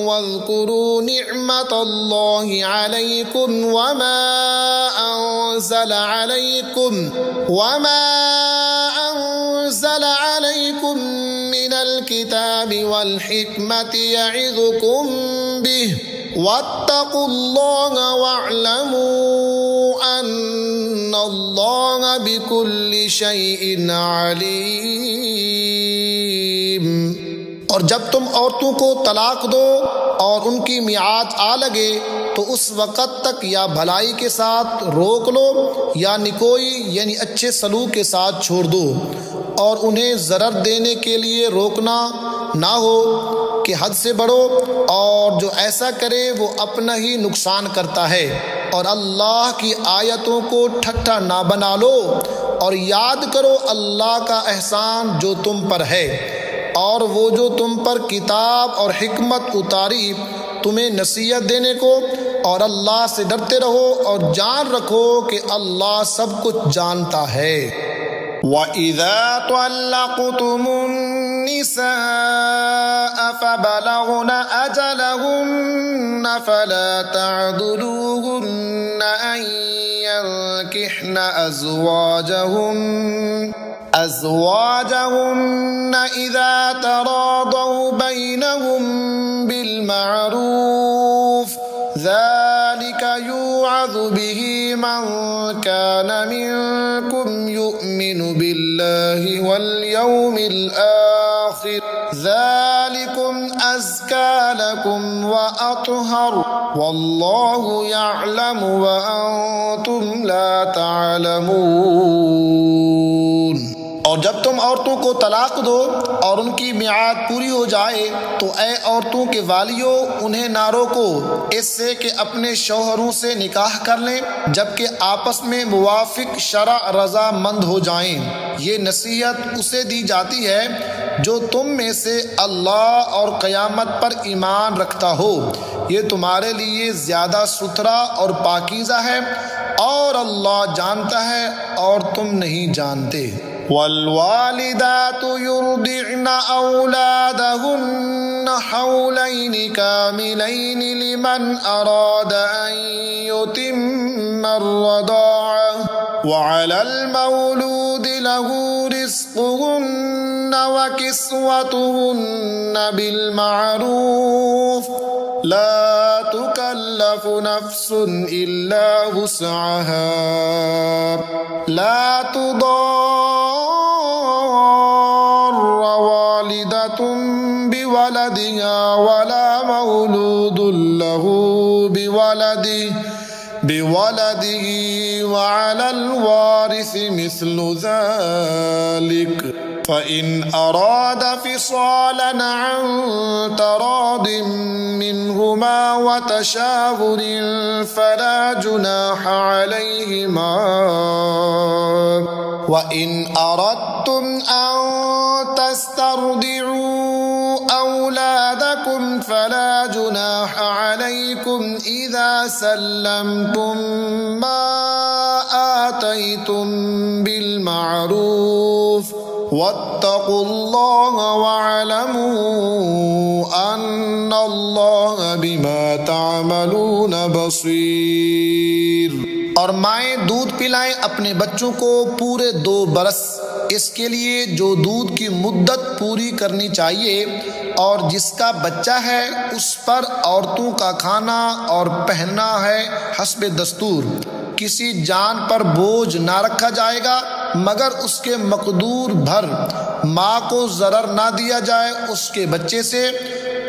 وَاذْكُرُوا نِعْمَةَ اللَّهِ عَلَيْكُمْ وَمَا أَنزَلَ عَلَيْكُمْ مِنَ الْكِتَابِ وَالْحِكْمَةِ يَعِظُكُمْ بِهِ وَاتَّقُوا اللَّهَ وَاعْلَمُوا أَنَّ اللَّهَ بِكُلِّ شَيْءٍ عَلِيمٌ۔ اور جب تم عورتوں کو طلاق دو اور ان کی میعاد آ لگے تو اس وقت تک یا بھلائی کے ساتھ روک لو یا نکوئی یعنی اچھے سلوک کے ساتھ چھوڑ دو، اور انہیں ضرر دینے کے لیے روکنا نہ ہو کہ حد سے بڑھو، اور جو ایسا کرے وہ اپنا ہی نقصان کرتا ہے۔ اور اللہ کی آیتوں کو ٹھٹھا نہ بنا لو، اور یاد کرو اللہ کا احسان جو تم پر ہے، اور وہ جو تم پر کتاب اور حکمت اتاری تمہیں نصیحت دینے کو، اور اللہ سے ڈرتے رہو اور جان رکھو کہ اللہ سب کچھ جانتا ہے۔ وَإِذَا طَلَّقْتُمُ النِّسَاءَ فَبَلَغْنَ أَجَلَهُنَّ فَلَا تَعْضُلُوهُنَّ أَن يَنكِحْنَ أزواجهن إذا تراضوا بينهم بالمعروف ذلك يوعظ به من كان منكم يؤمن بالله واليوم الآخر ذلكم أزكى لكم وأطهر والله يعلم وأنتم لا تعلمون۔ اور جب تم عورتوں کو طلاق دو اور ان کی میعاد پوری ہو جائے تو اے عورتوں کے والیوں انہیں نہ روکو اس سے کہ اپنے شوہروں سے نکاح کر لیں جبکہ آپس میں موافق شرع رضا مند ہو جائیں۔ یہ نصیحت اسے دی جاتی ہے جو تم میں سے اللہ اور قیامت پر ایمان رکھتا ہو، یہ تمہارے لیے زیادہ ستھرا اور پاکیزہ ہے، اور اللہ جانتا ہے اور تم نہیں جانتے۔ والوالدات يرضعن أولادهن حولين كاملين لمن أراد أن يتم الرضاعة وعلى المولود له رزقهن وكسوتهن بالمعروف لا تكلف نفس إلا وسعها لا تضار والدة بولدها ولا مولود له بولده وعلى الوارث مثل ذلك فإن أراد فصالا عن تراض منهما وتشاور فلا جناح عليهما وإن أردتم أن تسترضعوا أولادكم فلا جناح عليكم إذا سلمتم ما آتيتم بالمعروف واتقوا الله واعلموا أن الله بما تعملون بصير۔ اور مائیں دودھ پلائیں اپنے بچوں کو پورے 2 برس، اس کے لیے جو دودھ کی مدت پوری کرنی چاہیے، اور جس کا بچہ ہے اس پر عورتوں کا کھانا اور پہننا ہے حسب دستور۔ کسی جان پر بوجھ نہ رکھا جائے گا مگر اس کے مقدور بھر، ماں کو ضرر نہ دیا جائے اس کے بچے سے،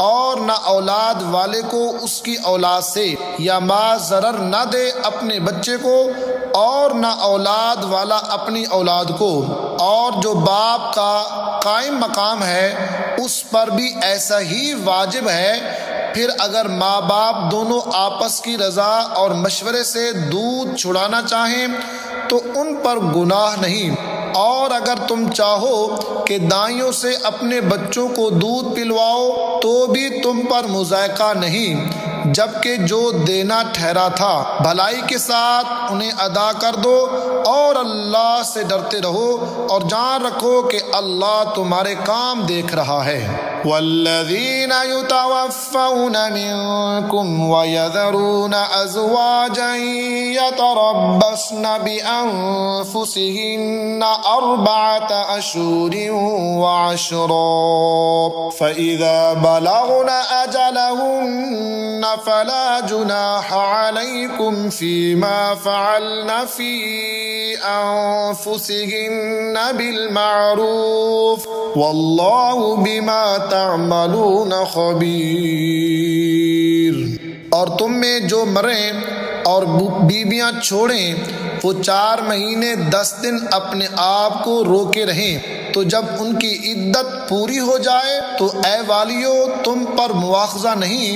اور نہ اولاد والے کو اس کی اولاد سے، یا ماں ضرر نہ دے اپنے بچے کو اور نہ اولاد والا اپنی اولاد کو۔ اور جو باپ کا قائم مقام ہے اس پر بھی ایسا ہی واجب ہے۔ پھر اگر ماں باپ دونوں آپس کی رضا اور مشورے سے دودھ چھڑانا چاہیں تو ان پر گناہ نہیں، اور اگر تم چاہو کہ دائیوں سے اپنے بچوں کو دودھ پلواؤ تو بھی تم پر مضائقہ نہیں، جبکہ جو دینا ٹھہرا تھا بھلائی کے ساتھ انہیں ادا کر دو، اور اللہ سے ڈرتے رہو اور جان رکھو کہ اللہ تمہارے کام دیکھ رہا ہے۔ والذین یتوفون منکم ویذرون ازواجا یتربصن بانفسہن 4 اشہر وعشرا فاذا بلغن اجلہن فلا جناح علیکم فیما فعلن فی انفسہن بالمعروف واللہ بما تعملون خبیر۔ اور تم میں جو مریں اور بیویاں چھوڑیں وہ 4 مہینے 10 دن اپنے آپ کو روکے رہیں، تو جب ان کی عدت پوری ہو جائے تو اے والیو تم پر مواخذہ نہیں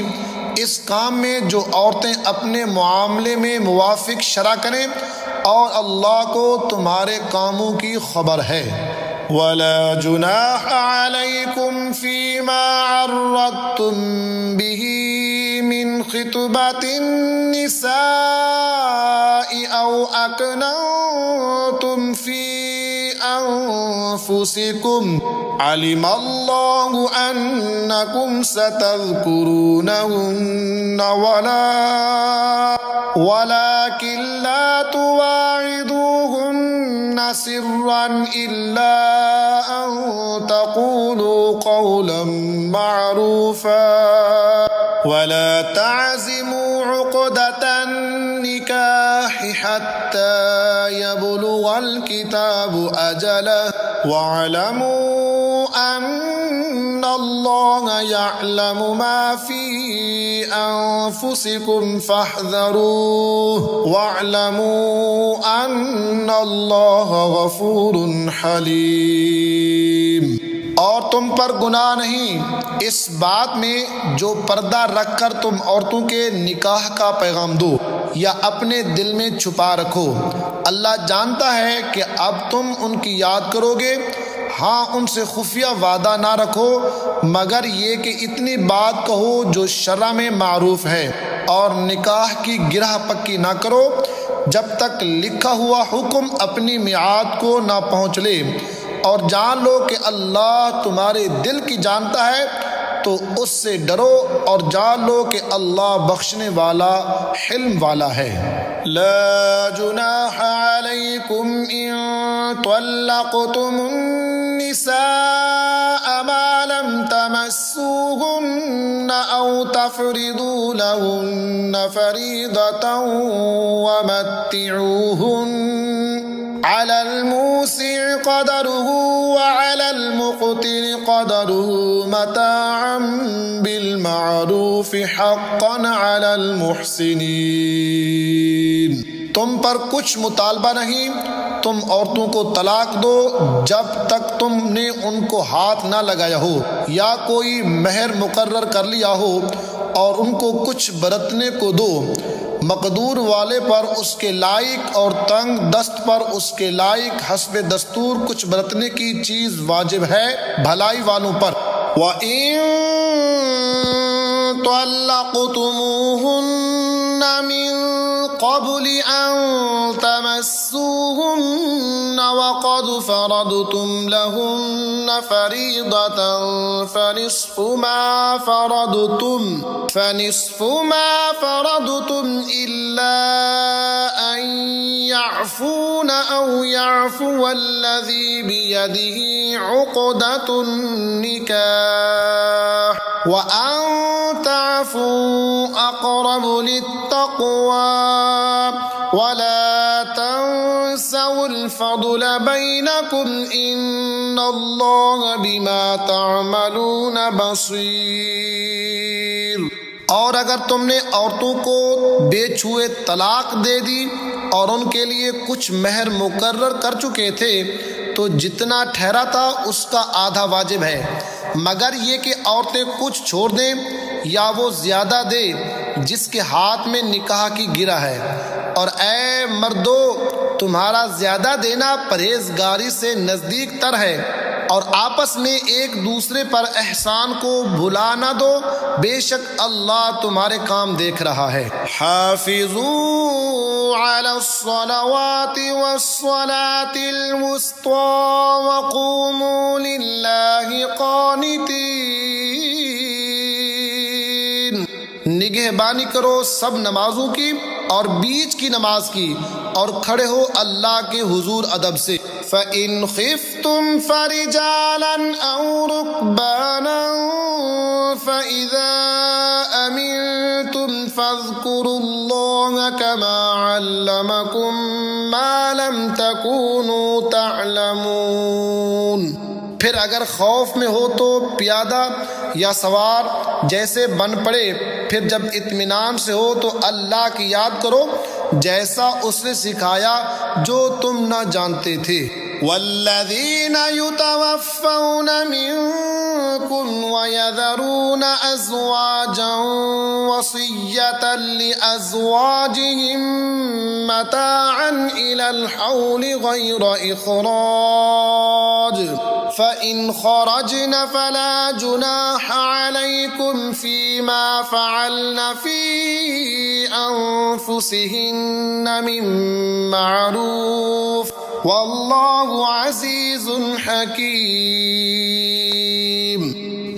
اس کام میں جو عورتیں اپنے معاملے میں موافق شرع کریں، اور اللہ کو تمہارے کاموں کی خبر ہے۔ ولا جناح عليكم فيما عرضتم به من خطبة النساء أو أكننتم في أنفسكم علم الله أنكم ستذكرونهن ولكن لا تواعدوهن سرا إلا أن تقولوا قولا معروفا ولا تعزموا عقدة النكاح حتى يبلغ الكتاب أجله واعلموا أن الله يعلم ما في أنفسكم فاحذروه واعلموا أن الله غفور حليم۔ اور تم پر گناہ نہیں اس بات میں جو پردہ رکھ کر تم عورتوں کے نکاح کا پیغام دو یا اپنے دل میں چھپا رکھو۔ اللہ جانتا ہے کہ اب تم ان کی یاد کرو گے، ہاں ان سے خفیہ وعدہ نہ رکھو مگر یہ کہ اتنی بات کہو جو شرع میں معروف ہے، اور نکاح کی گرہ پکی نہ کرو جب تک لکھا ہوا حکم اپنی میعاد کو نہ پہنچ لے، اور جان لو کہ اللہ تمہارے دل کی جانتا ہے تو اس سے ڈرو، اور جان لو کہ اللہ بخشنے والا حلم والا ہے۔ لا جناح علیکم ان طلقتم النساء ما لم تمسوهن او تفرضوا لهن فريضة ومتعوهن على الموسع قدره وعلى المقتر قدره متاعا بالمعروف حقا على المحسنين۔ تم پر کچھ مطالبہ نہیں، تم عورتوں کو طلاق دو جب تک تم نے ان کو ہاتھ نہ لگایا ہو یا کوئی مہر مقرر کر لیا ہو، اور ان کو کچھ برتنے کو دو، مقدور والے پر اس کے لائق اور تنگ دست پر اس کے لائق حسب دستور کچھ برتنے کی چیز واجب ہے بھلائی والوں پر۔ وَإِن طَلَّقْتُمُوهُنَّ مِن قَبْلِ أَن تَمَسُّوهُنَّ وَقَدْ فَرَضْتُمْ لَهُنَّ فَرِيضَةً فَنِصْفُ مَا فَرَضْتُمْ إِلَّا أَن يَعْفُونَ أَوْ يَعْفُوَ الَّذِي بِيَدِهِ عُقْدَةُ النِّكَاحِ وَأَن تعفوا أقرب للتقوى ولا تنسوا الفضل بينكم إن الله بما تعملون بصير۔ اور اگر تم نے عورتوں کو بے چھوئے طلاق دے دی اور ان کے لیے کچھ مہر مقرر کر چکے تھے تو جتنا ٹھہرا تھا اس کا آدھا واجب ہے، مگر یہ کہ عورتیں کچھ چھوڑ دیں یا وہ زیادہ دے جس کے ہاتھ میں نکاح کی گرہ ہے۔ اور اے مردو، تمہارا زیادہ دینا پرہیزگاری سے نزدیک تر ہے، اور آپس میں ایک دوسرے پر احسان کو بھلا نہ دو، بے شک اللہ تمہارے کام دیکھ رہا ہے۔ حافظوا علی الصلوات والصلاة الوسطى وقوموا للہ قانتین۔ نگہبانی کرو سب نمازوں کی اور بیچ کی نماز کی، اور کھڑے ہو اللہ کے حضور ادب سے۔ فَإِنْ خِفْتُمْ فَرِجَالًا أَوْ رُكْبَانًا فَإِذَا أَمِنْتُمْ فَاذْكُرُوا اللَّهَ كَمَا عَلَّمَكُمْ مَا لَمْ تَكُونُوا تَعْلَمُونَ۔ پھر اگر خوف میں ہو تو پیادہ یا سوار جیسے بن پڑے، پھر جب اطمینان سے ہو تو اللہ کی یاد کرو جیسا اس نے سکھایا جو تم نہ جانتے تھے۔ والذین یتوفون منکم ویذرون ازواجا وصیۃ لازواجہم متاعا الی الحول غیر اخراج فإن خرجن فلا جناح عليكم فيما فعلن في أنفسهن من معروف والله عزيز حكيم۔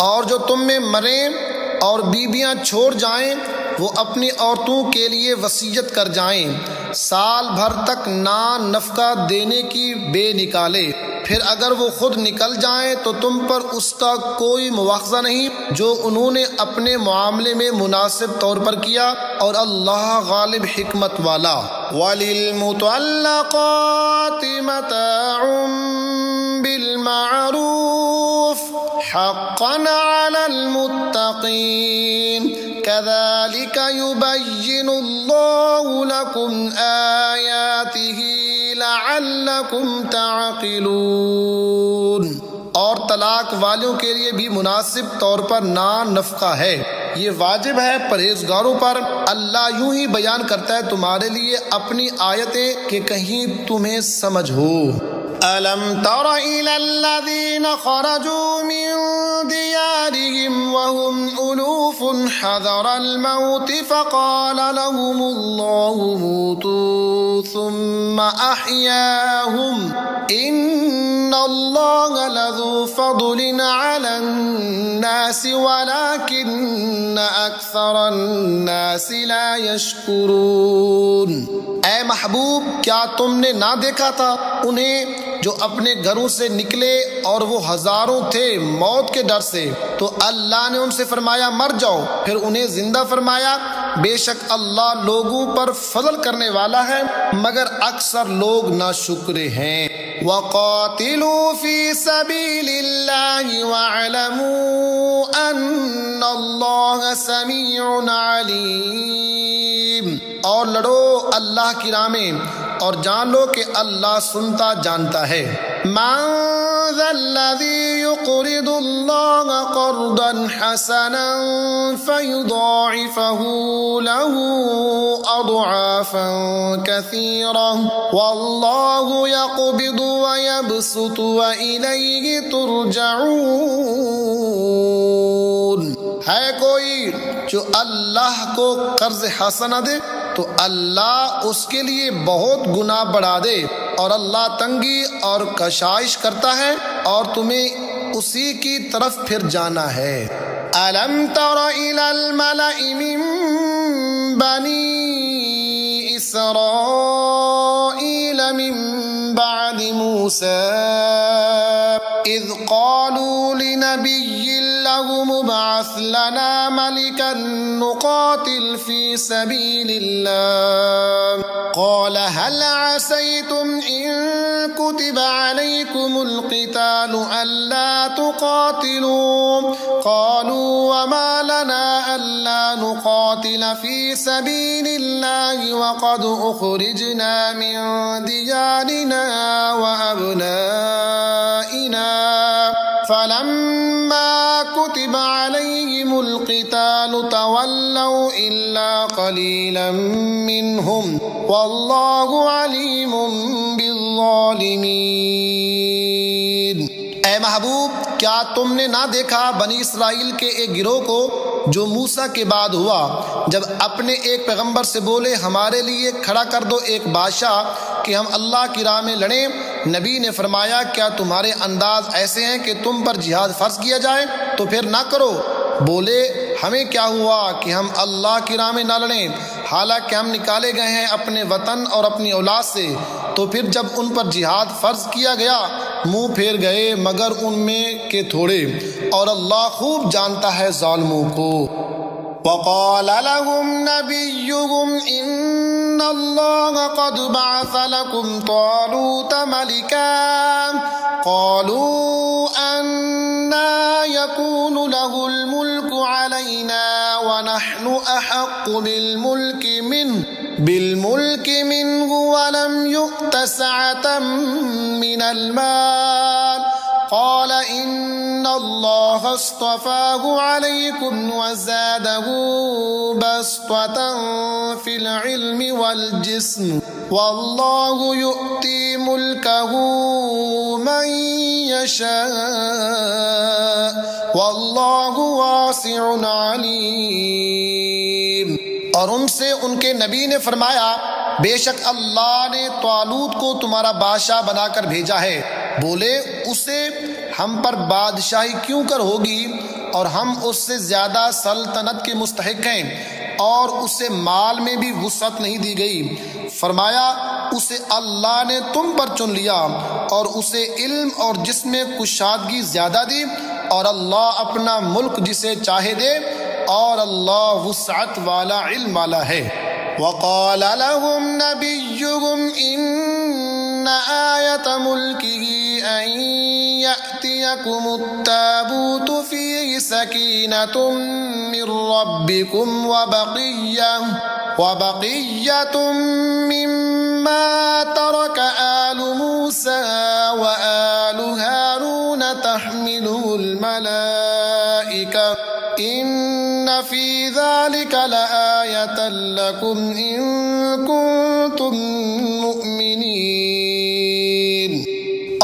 اور جو تم میں مریں اور بیویاں چھوڑ جائیں وہ اپنی عورتوں کے لیے وصیت کر جائیں، سال بھر تک نان نفقہ دینے کی بے نکالے، پھر اگر وہ خود نکل جائیں تو تم پر اس کا کوئی مواخذہ نہیں جو انہوں نے اپنے معاملے میں مناسب طور پر کیا، اور اللہ غالب حکمت والا۔ وَلِلْمُطَلَّقَاتِ مَتَاعٌ بِالْمَعْرُوفِ حَقًّا عَلَى الْمُتَّقِينَ كَذَلِكَ يُبَيِّنُ اللَّهُ لَكُمْ آيَاتِهِ لَعَلَّكُمْ تَعْقِلُونَ۔ اور طلاق والوں کے لیے بھی مناسب طور پر نان نفقہ ہے، یہ واجب ہے پرہیزگاروں پر۔ اللہ یوں ہی بیان کرتا ہے تمہارے لیے اپنی آیتیں کہ کہیں تمہیں سمجھ ہو۔ ألم تر إلى الذين خرجوا من ديارهم وهم ألوف حذر الموت فقال لهم الله موتوا ثم أحياهم إن الله لذو فضل على الناس ولكن أكثر الناس لا يشكرون۔ اے محبوب، کیا تم نے نہ دیکھا تھا انہیں جو اپنے گھروں سے نکلے اور وہ ہزاروں تھے موت کے ڈر سے، تو اللہ نے ان سے فرمایا مر جاؤ، پھر انہیں زندہ فرمایا۔ بے شک اللہ لوگوں پر فضل کرنے والا ہے مگر اکثر لوگ ناشکرے ہیں۔ وَقَاتِلُوا فِي سَبِيلِ اللَّهِ وَاعْلَمُوا أَنَّ اللَّهَ سَمِيعٌ عَلِيمٌ، اور لڑو اللہ کی راہ میں اور جان لو کہ اللہ سنتا جانتا ہے۔ مَن ذَا الَّذِي يُقْرِضُ اللَّهَ قَرْضًا حَسَنًا فَيُضَاعِفَهُ لَهُ أَضْعَافًا كَثِيرَةً وَاللَّهُ يَقْبِضُ وَيَبْسُطُ وَإِلَيْهِ تُرْجَعُونَ۔ ہے کوئی جو اللہ کو قرض حسنہ دے تو اللہ اس کے لیے بہت گناہ بڑھا دے، اور اللہ تنگی اور کشائش کرتا ہے اور تمہیں اسی کی طرف پھر جانا ہے۔ أَلَمْ تَرَ إِلَى الْمَلَإِ مِنْ بَنِي إِسْرَائِيلَ مِنْ بَعْدِ مُوسَى إِذْ قَالُوا لِنَبِيٍّ لَهُ ابْعَثْ لَنَا مَلِكًا نُقَاتِلْ فِي سَبِيلِ اللَّهِ قَالَ هَلْ عَسَيْتُمْ إِن كُتِبَ عَلَيْكُمُ الْقِتَالُ أَلَّا تُقَاتِلُوا قَالُوا وَمَا لَنَا أَلَّا نُقَاتِلَ فِي سَبِيلِ اللَّهِ وَقَدْ أُخْرِجْنَا مِن دِيَارِنَا وَأَبْنَائِنَا فَلَمَّا كُتِبَ عَلَيْهِمُ الْقِتَالُ تَوَلَّوْا إِلَّا قَلِيلًا مِّنْهُمْ وَاللَّهُ عَلِيمٌ بِالظَّالِمِينَ۔ اے محبوب، کیا تم نے نہ دیکھا بنی اسرائیل کے ایک گروہ کو جو موسیٰ کے بعد ہوا، جب اپنے ایک پیغمبر سے بولے ہمارے لیے کھڑا کر دو ایک بادشاہ کہ ہم اللہ کی راہ میں لڑیں۔ نبی نے فرمایا کیا تمہارے انداز ایسے ہیں کہ تم پر جہاد فرض کیا جائے؟ تو پھر نہ کرو۔ بولے ہمیں کیا ہوا کہ ہم اللہ کی راہ میں نہ لڑیں، حالانکہ ہم نکالے گئے ہیں اپنے وطن اور اپنی اولاد سے۔ تو پھر جب ان پر جہاد فرض کیا گیا منہ پھیر گئے مگر ان میں کے تھوڑے، اور اللہ خوب جانتا ہے ظالموں کو۔ وقال لهم نبيهم إن الله قد بعث لكم طالوت ملكا قالوا أنى يكون له الملك علينا ونحن أحق بالملك منه ولم يؤت سعة من المال قال إن الله اصطفاه عليكم وزاده بسطة في العلم والجسم والله يؤتي ملكه من يشاء والله واسع عليم۔ اور ان سے ان کے نبی نے فرمایا بے شک اللہ نے طالوت کو تمہارا بادشاہ بنا کر بھیجا ہے۔ بولے اسے ہم پر بادشاہی کیوں کر ہوگی اور ہم اس سے زیادہ سلطنت کے مستحق ہیں، اور اسے مال میں بھی وسعت نہیں دی گئی۔ فرمایا اسے اللہ نے تم پر چن لیا اور اسے علم اور جسم میں کشادگی زیادہ دی، اور اللہ اپنا ملک جسے چاہے دے، اور اللہ وسعت والا علم والا ہے۔ وقال لهم نبيهم إن آية ملكه أن يأتيكم التابوت فيه سكينة من ربكم وبقية مما ترك آل موسى وآل هارون تحمله الملائكة إن في ذلك لآية لكم إن كنتم مؤمنين۔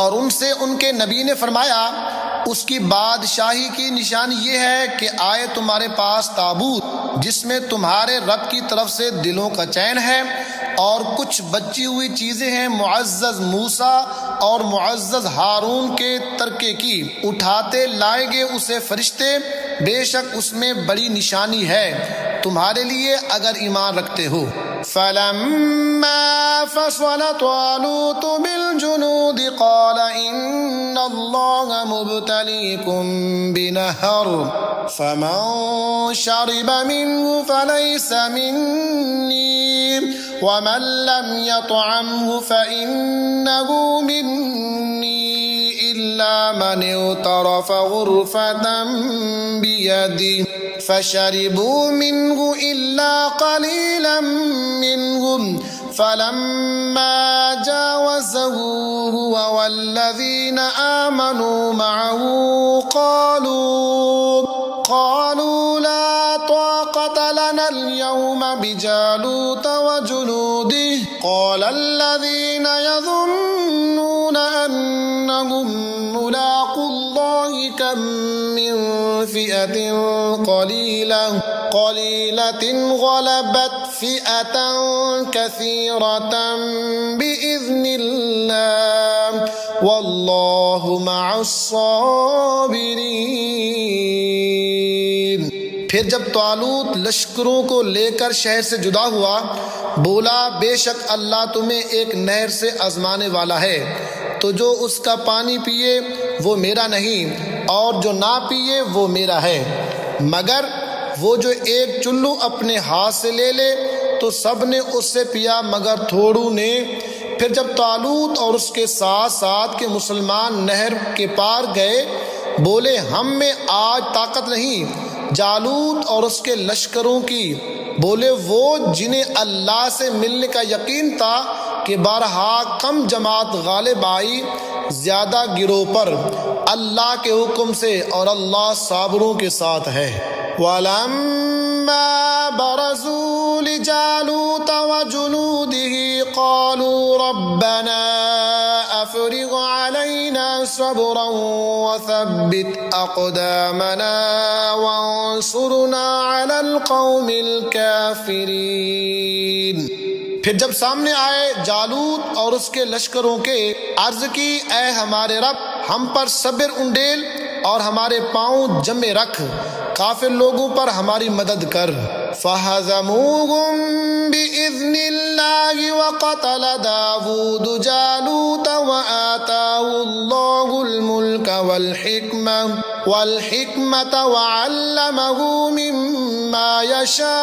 اور ان سے ان کے نبی نے فرمایا اس کی بادشاہی کی نشانی یہ ہے کہ آئے تمہارے پاس تابوت جس میں تمہارے رب کی طرف سے دلوں کا چین ہے اور کچھ بچی ہوئی چیزیں ہیں معزز موسیٰ اور معزز ہارون کے ترکے کی، اٹھاتے لائیں گے اسے فرشتے، بے شک اس میں بڑی نشانی ہے تمہارے لیے اگر ایمان رکھتے ہو۔ فَلَمَّا فَصَلَ طَالُوتُ بِالْجُنُودِ قَالَ إِنَّ اللَّهَ مُبْتَلِيكُم بِنَهَرٍ فَمَن شَرِبَ مِنْهُ فَلَيْسَ مِنِّي وَمَن لَّمْ يَطْعَمْهُ فَإِنَّهُ مِنِّي إِلَّا مَنِ اغْتَرَفَ غُرْفَةً بِيَدِهِ فشربوا منه إلا قليلا منهم فلما جاوزه هو والذين آمنوا معه قالوا لا طاقة لنا اليوم بجالوت وجنوده قال الذين يظنون أنهم ملاقو الله كم من فئة قليلة غلبت فئة كثيرة بإذن الله والله مع الصابرين۔ پھر جب طالوت لشکروں کو لے کر شہر سے جدا ہوا بولا بے شک اللہ تمہیں ایک نہر سے آزمانے والا ہے، تو جو اس کا پانی پیے وہ میرا نہیں اور جو نہ پیے وہ میرا ہے، مگر وہ جو ایک چلو اپنے ہاتھ سے لے لے تو سب نے اس سے پیا مگر تھوڑوں نے۔ پھر جب طالوت اور اس کے ساتھ ساتھ کے مسلمان نہر کے پار گئے بولے ہم میں آج طاقت نہیں جالوت اور اس کے لشکروں کی، بولے وہ جنہیں اللہ سے ملنے کا یقین تھا کہ بارہا کم جماعت غالب آئی زیادہ گروہ پر اللہ کے حکم سے، اور اللہ صابروں کے ساتھ ہے۔ وَلَمَّا بَرَزُوا لِجَالُوتَ وَجُنُودِهِ قَالُوا رَبَّنَا أَفْرِغْ عَلَيْنَا صَبْرًا وَثَبِّتْ أَقْدَامَنَا وَانصُرْنَا عَلَى الْقَوْمِ الْكَافِرِينَ۔ پھر جب سامنے آئے جالوت اور اس کے لشکروں کے، عرض کی اے ہمارے رب ہم پر صبر انڈیل اور ہمارے پاؤں جمے رکھ، کافر لوگوں پر ہماری مدد کر۔ فَهَزَمُوهُم بِإِذْنِ اللَّهِ وَقَتَلَ دَاوُودُ جَالُوتَ وَآتَاهُ اللَّهُ الْمُلْكَ وَالْحِكْمَةَ وَعَلَّمَهُ مِمَّا يَشَاءُ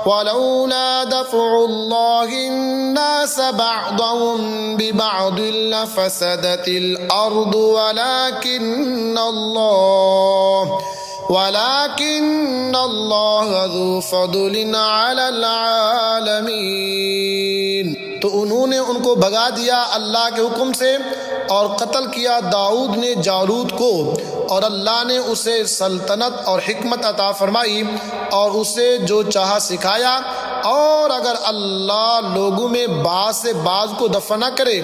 وَلَوْلَا دَفْعُ اللَّهِ النَّاسَ بَعْضَهُم بِبَعْضٍ لَفَسَدَتِ الْأَرْضُ وَلَكِنَّ اللَّهَ ذُو فَضْلٍ عَلَى الْعَالَمِينَ۔ تو انہوں نے ان کو بھگا دیا اللہ کے حکم سے اور قتل کیا داؤد نے جالوت کو، اور اللہ نے اسے سلطنت اور حکمت عطا فرمائی اور اسے جو چاہا سکھایا، اور اگر اللہ لوگوں میں بعض سے بعض کو دفع نہ کرے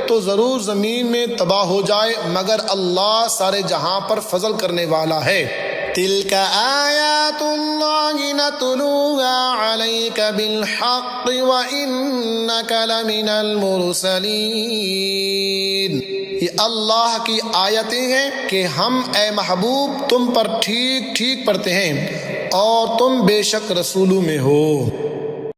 تو ضرور زمین میں تباہ ہو جائے، مگر اللہ سارے جہاں پر فضل کرنے والا ہے۔ تِلْكَ آیات اللہ نتلوها علیک بالحق وإنک لمن المرسلین۔ یہ اللہ کی آیتیں ہیں کہ ہم اے محبوب تم پر ٹھیک ٹھیک پڑھتے ہیں اور تم بے شک رسولوں میں ہو۔